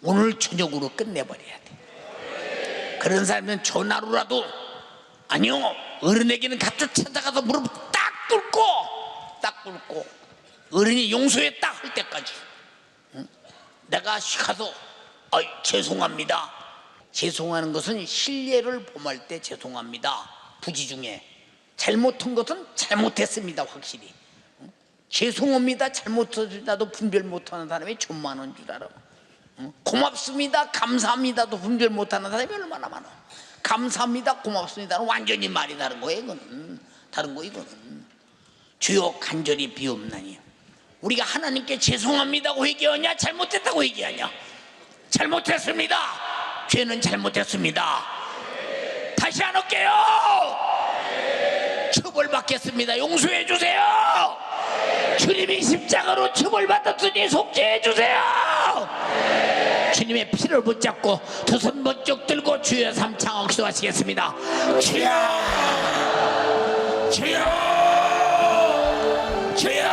오늘 저녁으로 끝내버려야 돼. 그런 사람은 전화로라도 아니요 어른에게는 갑자기 찾아가서 무릎 딱 꿇고 어른이 용서해 딱 할 때까지 내가 가서 죄송합니다. 죄송하는 것은 실례를 범할 때 죄송합니다. 부지 중에 잘못한 것은 잘못했습니다. 확실히 죄송합니다. 잘못했다도 분별 못하는 사람이 좀만 원 줄 알아. 고맙습니다. 감사합니다도 분별 못하는 사람이 얼마나 많아. 감사합니다. 고맙습니다는 완전히 말이 다른 거예요. 이거는 다른 거. 이거는 주여 간절히 비옵나니 우리가 하나님께 죄송합니다고 회개하냐 잘못했다고 회개하냐? 잘못했습니다. 죄는 잘못했습니다. 다시 안 할게요. 처벌받겠습니다. 용서해 주세요. 주님이 십자가로 처벌받았으니 속죄해 주세요. 주님의 피를 붙잡고 두 손 번쩍 들고 주여 삼창 기도하시겠습니다. 주여 주여 주여.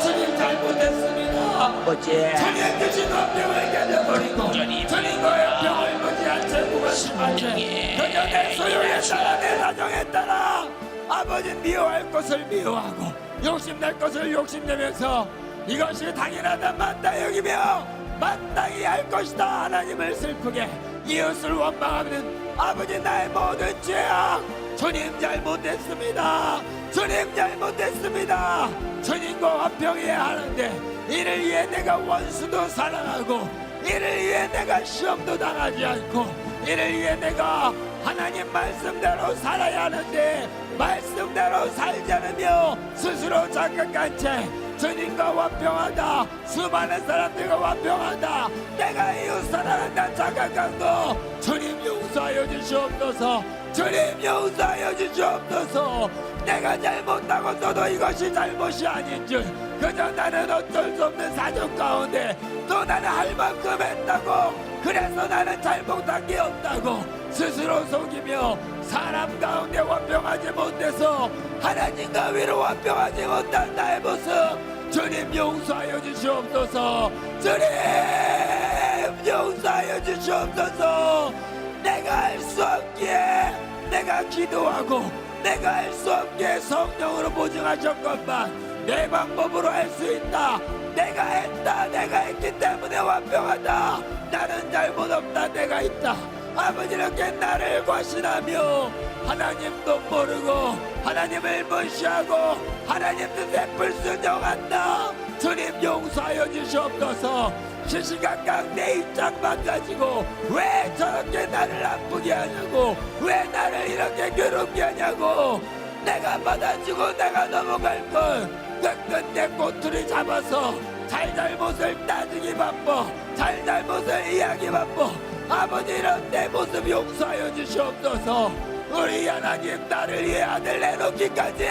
주님 잘못했습니다. 어제 주님 주신 병을 깨져버리고 주님과의 병을 무지한 제국을 심하게 그저 내 소유에 따라 내 사정에 따라 아버지 미워할 것을 미워하고 욕심낼 것을 욕심내면서 이것이 당연하다 마땅히 여기며 마땅히 할 것이다 하나님을 슬프게 이웃을 원망하는 아버지 나의 모든 죄악 주님 잘못했습니다. 주님 잘못했습니다. 주님과 화평해야 하는데 이를 위해 내가 원수도 사랑하고 이를 위해 내가 시험도 당하지 않고 이를 위해 내가 하나님 말씀대로 살아야 하는데 말씀대로 살지 않으며 스스로 자각한 채 주님과 화평하다 수많은 사람들과 화평하다 내가 이웃 사랑한다 자각한 거 주님 용서하여 주시옵소서. 주님 용서하여 주시옵소서. 내가 잘못하고서도 이것이 잘못이 아닌 줄 그저 나는 어쩔 수 없는 사정 가운데 또 나는 할 만큼 했다고 그래서 나는 잘못한 게 없다고 스스로 속이며 사람 가운데 화평하지 못해서 하나님과 위로 화평하지 못한 나의 모습 주님 용서하여 주시옵소서. 주님 용서하여 주시옵소서. 내가 할 수 없기에 내가 기도하고 내가 할 수 없기에 성령으로 보증하셨건만 내 방법으로 할 수 있다. 내가 했다. 내가 했기 때문에 화평하다. 나는 잘못 없다. 내가 있다. 아버지 이렇게 나를 과신하며 하나님도 모르고 하나님을 무시하고 하나님 뜻에 불순종한다. 주님 용서하여 주시옵소서. 시시각각 내 입장만 가지고 왜 저렇게 나를 아프게 하냐고 왜 나를 이렇게 괴롭게 하냐고 내가 받아주고 내가 넘어갈 걸 끝끝 내 꼬투리 잡아서 잘잘못을 따지기 바빠 잘잘못을 이야기 바빠 아버지 이런 내 모습 용서하여 주시옵소서. 우리 하나님 나를 위해 아들 내놓기까지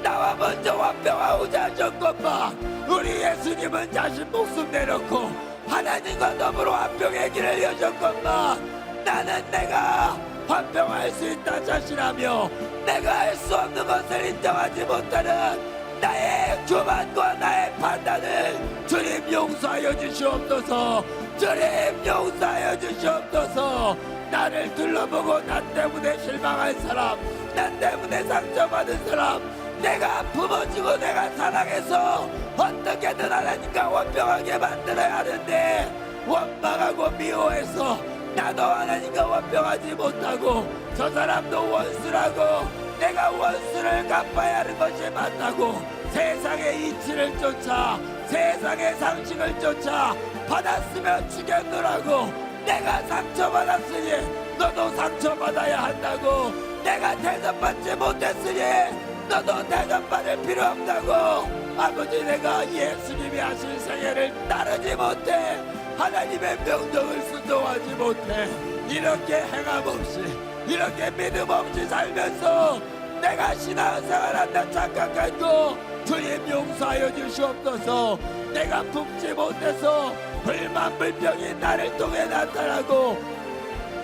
나와 먼저 화평하고자 하셨건만 우리 예수님은 자신 목숨 내놓고 하나님과 더불어 화평의 길을 여셨건만 나는 내가 화평할 수 있다 자신하며 내가 할 수 없는 것을 인정하지 못하는 나의 교만과 나의 판단을 주님 용서하여 주시옵소서. 주님 용서하여 주시옵소서. 나를 둘러보고 나 때문에 실망한 사람, 나 때문에 상처받은 사람, 내가 부모지고 내가 사랑해서 어떻게든 하나님과 원평하게 만들어야 하는데 원망하고 미워해서 나도 하나님과 원평하지 못하고 저 사람도 원수라고 내가 원수를 갚아야 하는 것이 맞다고 세상의 이치를 쫓아 세상의 상식을 쫓아 받았으면 죽였노라고 내가 상처받았으니 너도 상처받아야 한다고 내가 대접받지 못했으니 너도 대접받을 필요 없다고 아버지 내가 예수님이 하신 생애를 따르지 못해 하나님의 명령을 순종하지 못해 이렇게 행함없이 이렇게 믿음 없이 살면서 내가 신앙생활한다 착각하고 주님 용서하여 주시옵소서. 내가 품지 못해서 불만불평이 나를 통해 나타나고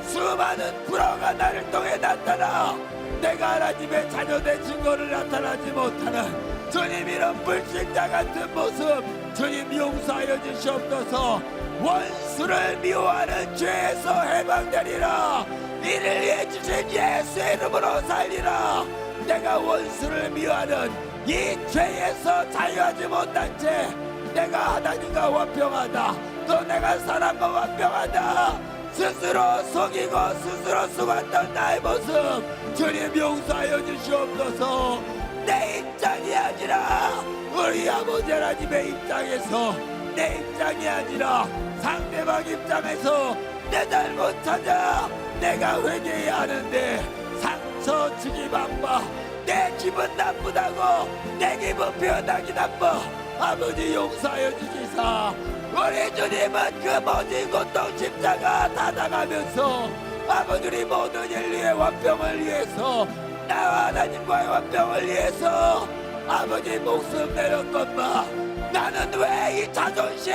수많은 불화가 나를 통해 나타나 내가 하나님의 자녀된 증거를 나타나지 못하는 주님 이런 불신자 같은 모습 주님 용서하여 주시옵소서. 원수를 미워하는 죄에서 해방되리라. 이를 위해 주신 예수의 이름으로 살리라. 내가 원수를 미워하는 이 죄에서 자유하지 못한 채 내가 하나님과 원평하다 또 내가 사람과 원평하다 스스로 속이고 스스로 속았던 나의 모습 주님 용서하여 주시옵소서. 내 입장이 아니라 우리 아버지 하나님의 입장에서 내 입장이 아니라 상대방 입장에서 내 잘못 찾아 내가 회개해야 하는데 상처 주기 바빠 내 기분 나쁘다고 내 기분 표현하기 나빠 아버지 용서하여 주시사. 우리 주님은 그 모든 고통 십자가 다 당하면서 아버지 우리 모든 인류의 원평을 위해서 나와 하나님과의 원평을 위해서 아버지 목숨 내렸건만 나는 왜 이 자존심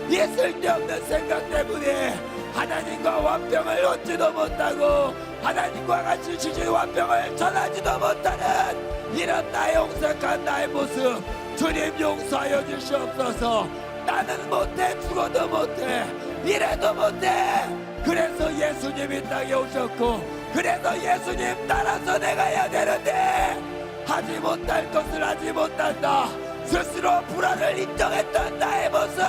이 쓸데없는 생각 때문에 하나님과 원평을 얻지도 못하고 하나님과 같이 주신 원평을 전하지도 못하는 이런 나의 홍색한 나의 모습 주님 용서하여 주시옵소서. 나는 못해 죽어도 못해 이래도 못해. 그래서 예수님이 땅에 오셨고 그래서 예수님 따라서 내가 해야 되는데 하지 못할 것을 하지 못한다. 스스로 불안을 인정했던 나의 모습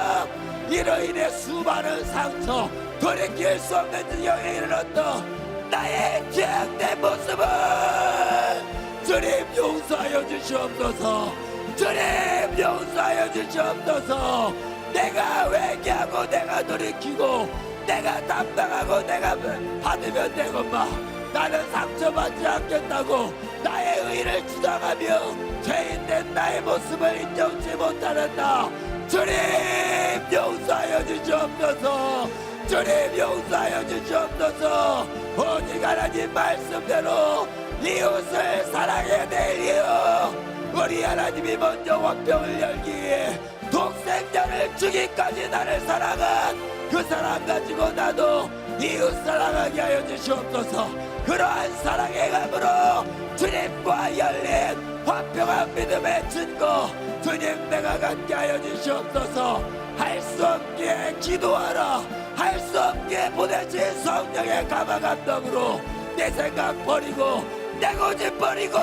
이로 인해 수많은 상처 돌이킬 수 없는 지경에 이르렀던 나의 죄악된 모습을 주님 용서하여 주시옵소서. 주님 용서하여 주시옵소서. 내가 회개하고 내가 돌이키고 내가 담당하고 내가 받으면 되건만 나는 상처받지 않겠다고 나의 의를 주장하며 죄인된 나의 모습을 인정치 못하는 나 주님 용서하여 주시옵소서. 주님 용서하여 주시옵소서. 오직 하나님 말씀대로 이웃을 사랑해야 될 이유 우리 하나님이 먼저 원평을 열기 위해 독생자를 주기까지 나를 사랑한 그 사랑 가지고 나도 이웃 사랑하게 하여 주시옵소서. 그러한 사랑의 감으로 주님과 열린 화평한 믿음의 증거 주님 내가 갖게 하여 주시옵소서. 할 수 없게 기도하라. 할 수 없게 보내신 성령의 감화 감동으로 내 생각 버리고 내 고집 버리고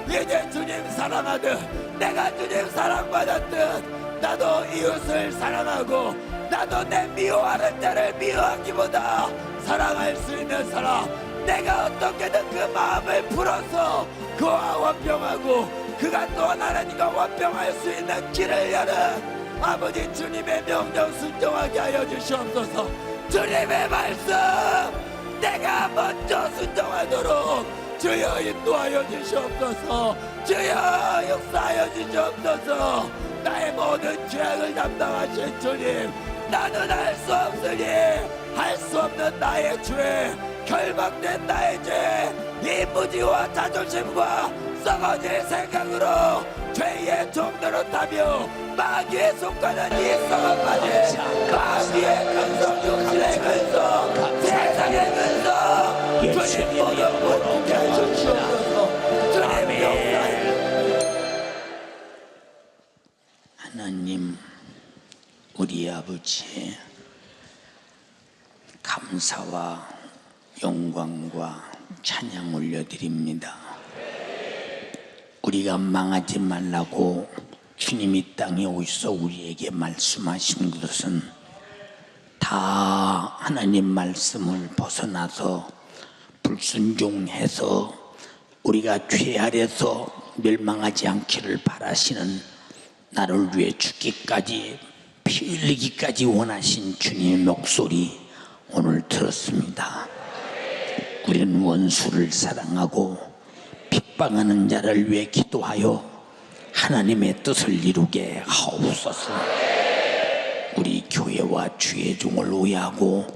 이제 주님 사랑하듯 내가 주님 사랑받았듯 나도 이웃을 사랑하고 나도 내 미워하는 자를 미워하기보다 사랑할 수 있는 사람 내가 어떻게든 그 마음을 풀어서 그와 원평하고 그가 또한 하나님과 원평할 수 있는 길을 여는 아버지 주님의 명령 순종하게 하여 주시옵소서. 주님의 말씀 내가 먼저 순종하도록 주여 인도하여 주시옵소서. 주여 역사하여 주시옵소서. 나의 모든 죄악을 담당하신 주님 나는 할 수 없으니 할 수 없는 나의 죄 결박된 나의 죄 이 무지와 자존심과 썩어질 생각으로 죄의 종로로 타며 마귀에 속하는 이 썩은 바지 마귀의 근성 육신의 근성 세상의 근성 주님 모두 못 보게 하시옵소서. 주님 용서해 아버지, 감사와 영광과 찬양 올려드립니다. 우리가 망하지 말라고 주님이 땅에 오셔서 우리에게 말씀하신 것은 다 하나님 말씀을 벗어나서 불순종해서 우리가 죄 아래서 멸망하지 않기를 바라시는, 나를 위해 죽기까지 피 흘리기까지 원하신 주님의 목소리 오늘 들었습니다. 우리는 원수를 사랑하고 핍박하는 자를 위해 기도하여 하나님의 뜻을 이루게 하옵소서. 우리 교회와 주의 종을 오해하고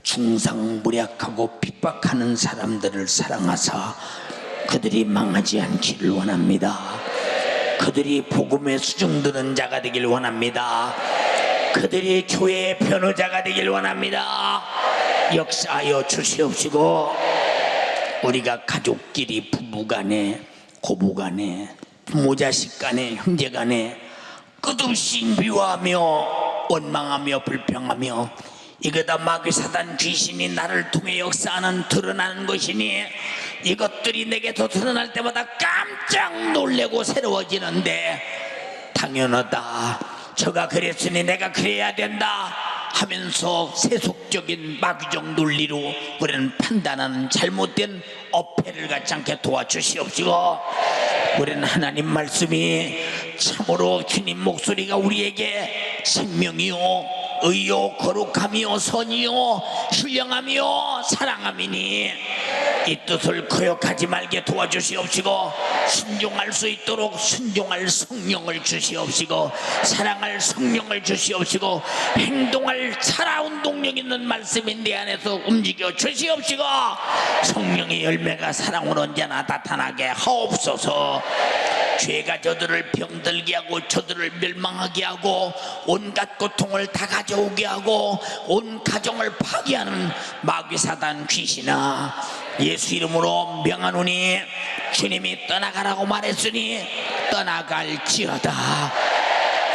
중상모략하고 핍박하는 사람들을 사랑하사 그들이 망하지 않기를 원합니다. 그들이 복음에 수종드는 자가 되길 원합니다. 그들이 교회의 변호자가 되길 원합니다. 역사하여 주시옵시고, 우리가 가족끼리 부부간에 고부간에 부모자식간에 형제간에 끝없이 미워하며 원망하며 불평하며 이거다 마귀 사단 귀신이 나를 통해 역사하는 드러나는 것이니 이것들이 내게 더 드러날 때마다 깜짝 놀래고 새로워지는데, 당연하다, 저가 그랬으니 내가 그래야 된다 하면서 세속적인 마귀적 논리로 우리는 판단하는 잘못된 어폐를 갖지 않게 도와주시옵시고, 우리는 하나님 말씀이 참으로 주님 목소리가 우리에게 생명이요 의요 거룩함이요 선이요 신령함이요 사랑함이니 이 뜻을 거역하지 말게 도와주시옵시고, 순종할 수 있도록 순종할 성령을 주시옵시고, 사랑할 성령을 주시옵시고, 행동할 살아온 동력 있는 말씀이 내 안에서 움직여 주시옵시고, 성령의 열매가 사랑으로 언제나 나타나게 하옵소서. 죄가 저들을 병들게 하고 저들을 멸망하게 하고 온갖 고통을 다 가져오게 하고 온 가정을 파괴하는 마귀 사단 귀신아, 예수 이름으로 명하노니 주님이 떠나가라고 말했으니 떠나갈지어다.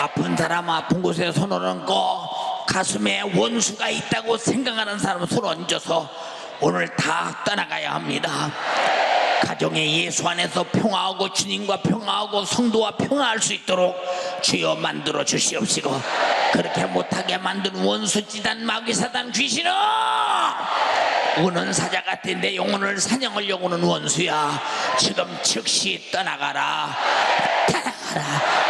아픈 사람 아픈 곳에 손을 얹고 가슴에 원수가 있다고 생각하는 사람 손 얹어서 오늘 다 떠나가야 합니다. 가정에 예수 안에서 평화하고 주님과 평화하고 성도와 평화할 수 있도록 주여 만들어 주시옵시고, 그렇게 못하게 만든 원수지단 마귀사단 귀신은 우는 사자 같은 내 영혼을 사냥하려고 오는 원수야, 지금 즉시 떠나가라. 떠나가라.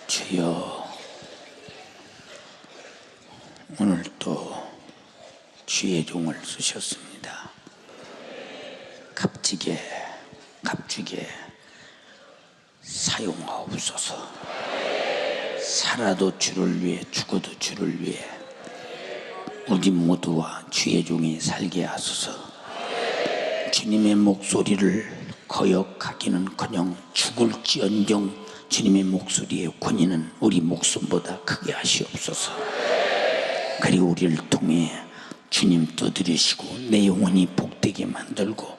주여, 오늘 또 주의 종을 쓰셨습니다. 값지게 사용하옵소서. 살아도 주를 위해 죽어도 주를 위해 우리 모두와 주의 종이 살게 하소서. 주님의 목소리를 거역하기는커녕 죽을지언정 주님의 목소리의 권위는 우리 목숨보다 크게 하시옵소서. 그리고 우리를 통해 주님 떠들이시고 내 영혼이 복되게 만들고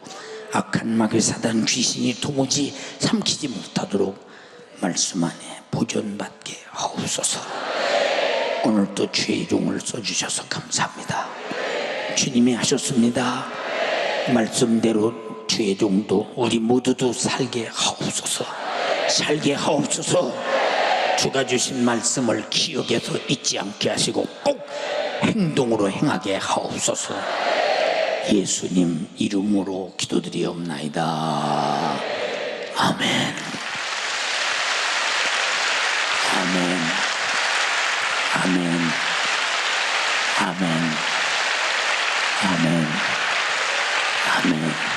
악한 마귀 사단 귀신이 도무지 삼키지 못하도록 말씀 안에 보존받게 하옵소서. 오늘 또 주의 종을 써주셔서 감사합니다. 주님이 하셨습니다. 말씀대로 주의 종도 우리 모두도 살게 하옵소서. 살게 하옵소서. 주가 주신 말씀을 기억해서 잊지 않게 하시고 꼭 행동으로 행하게 하옵소서. 예수님 이름으로 기도드리옵나이다. 아멘. 아멘. 아멘. 아멘. 아멘. 아멘.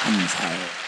감사해.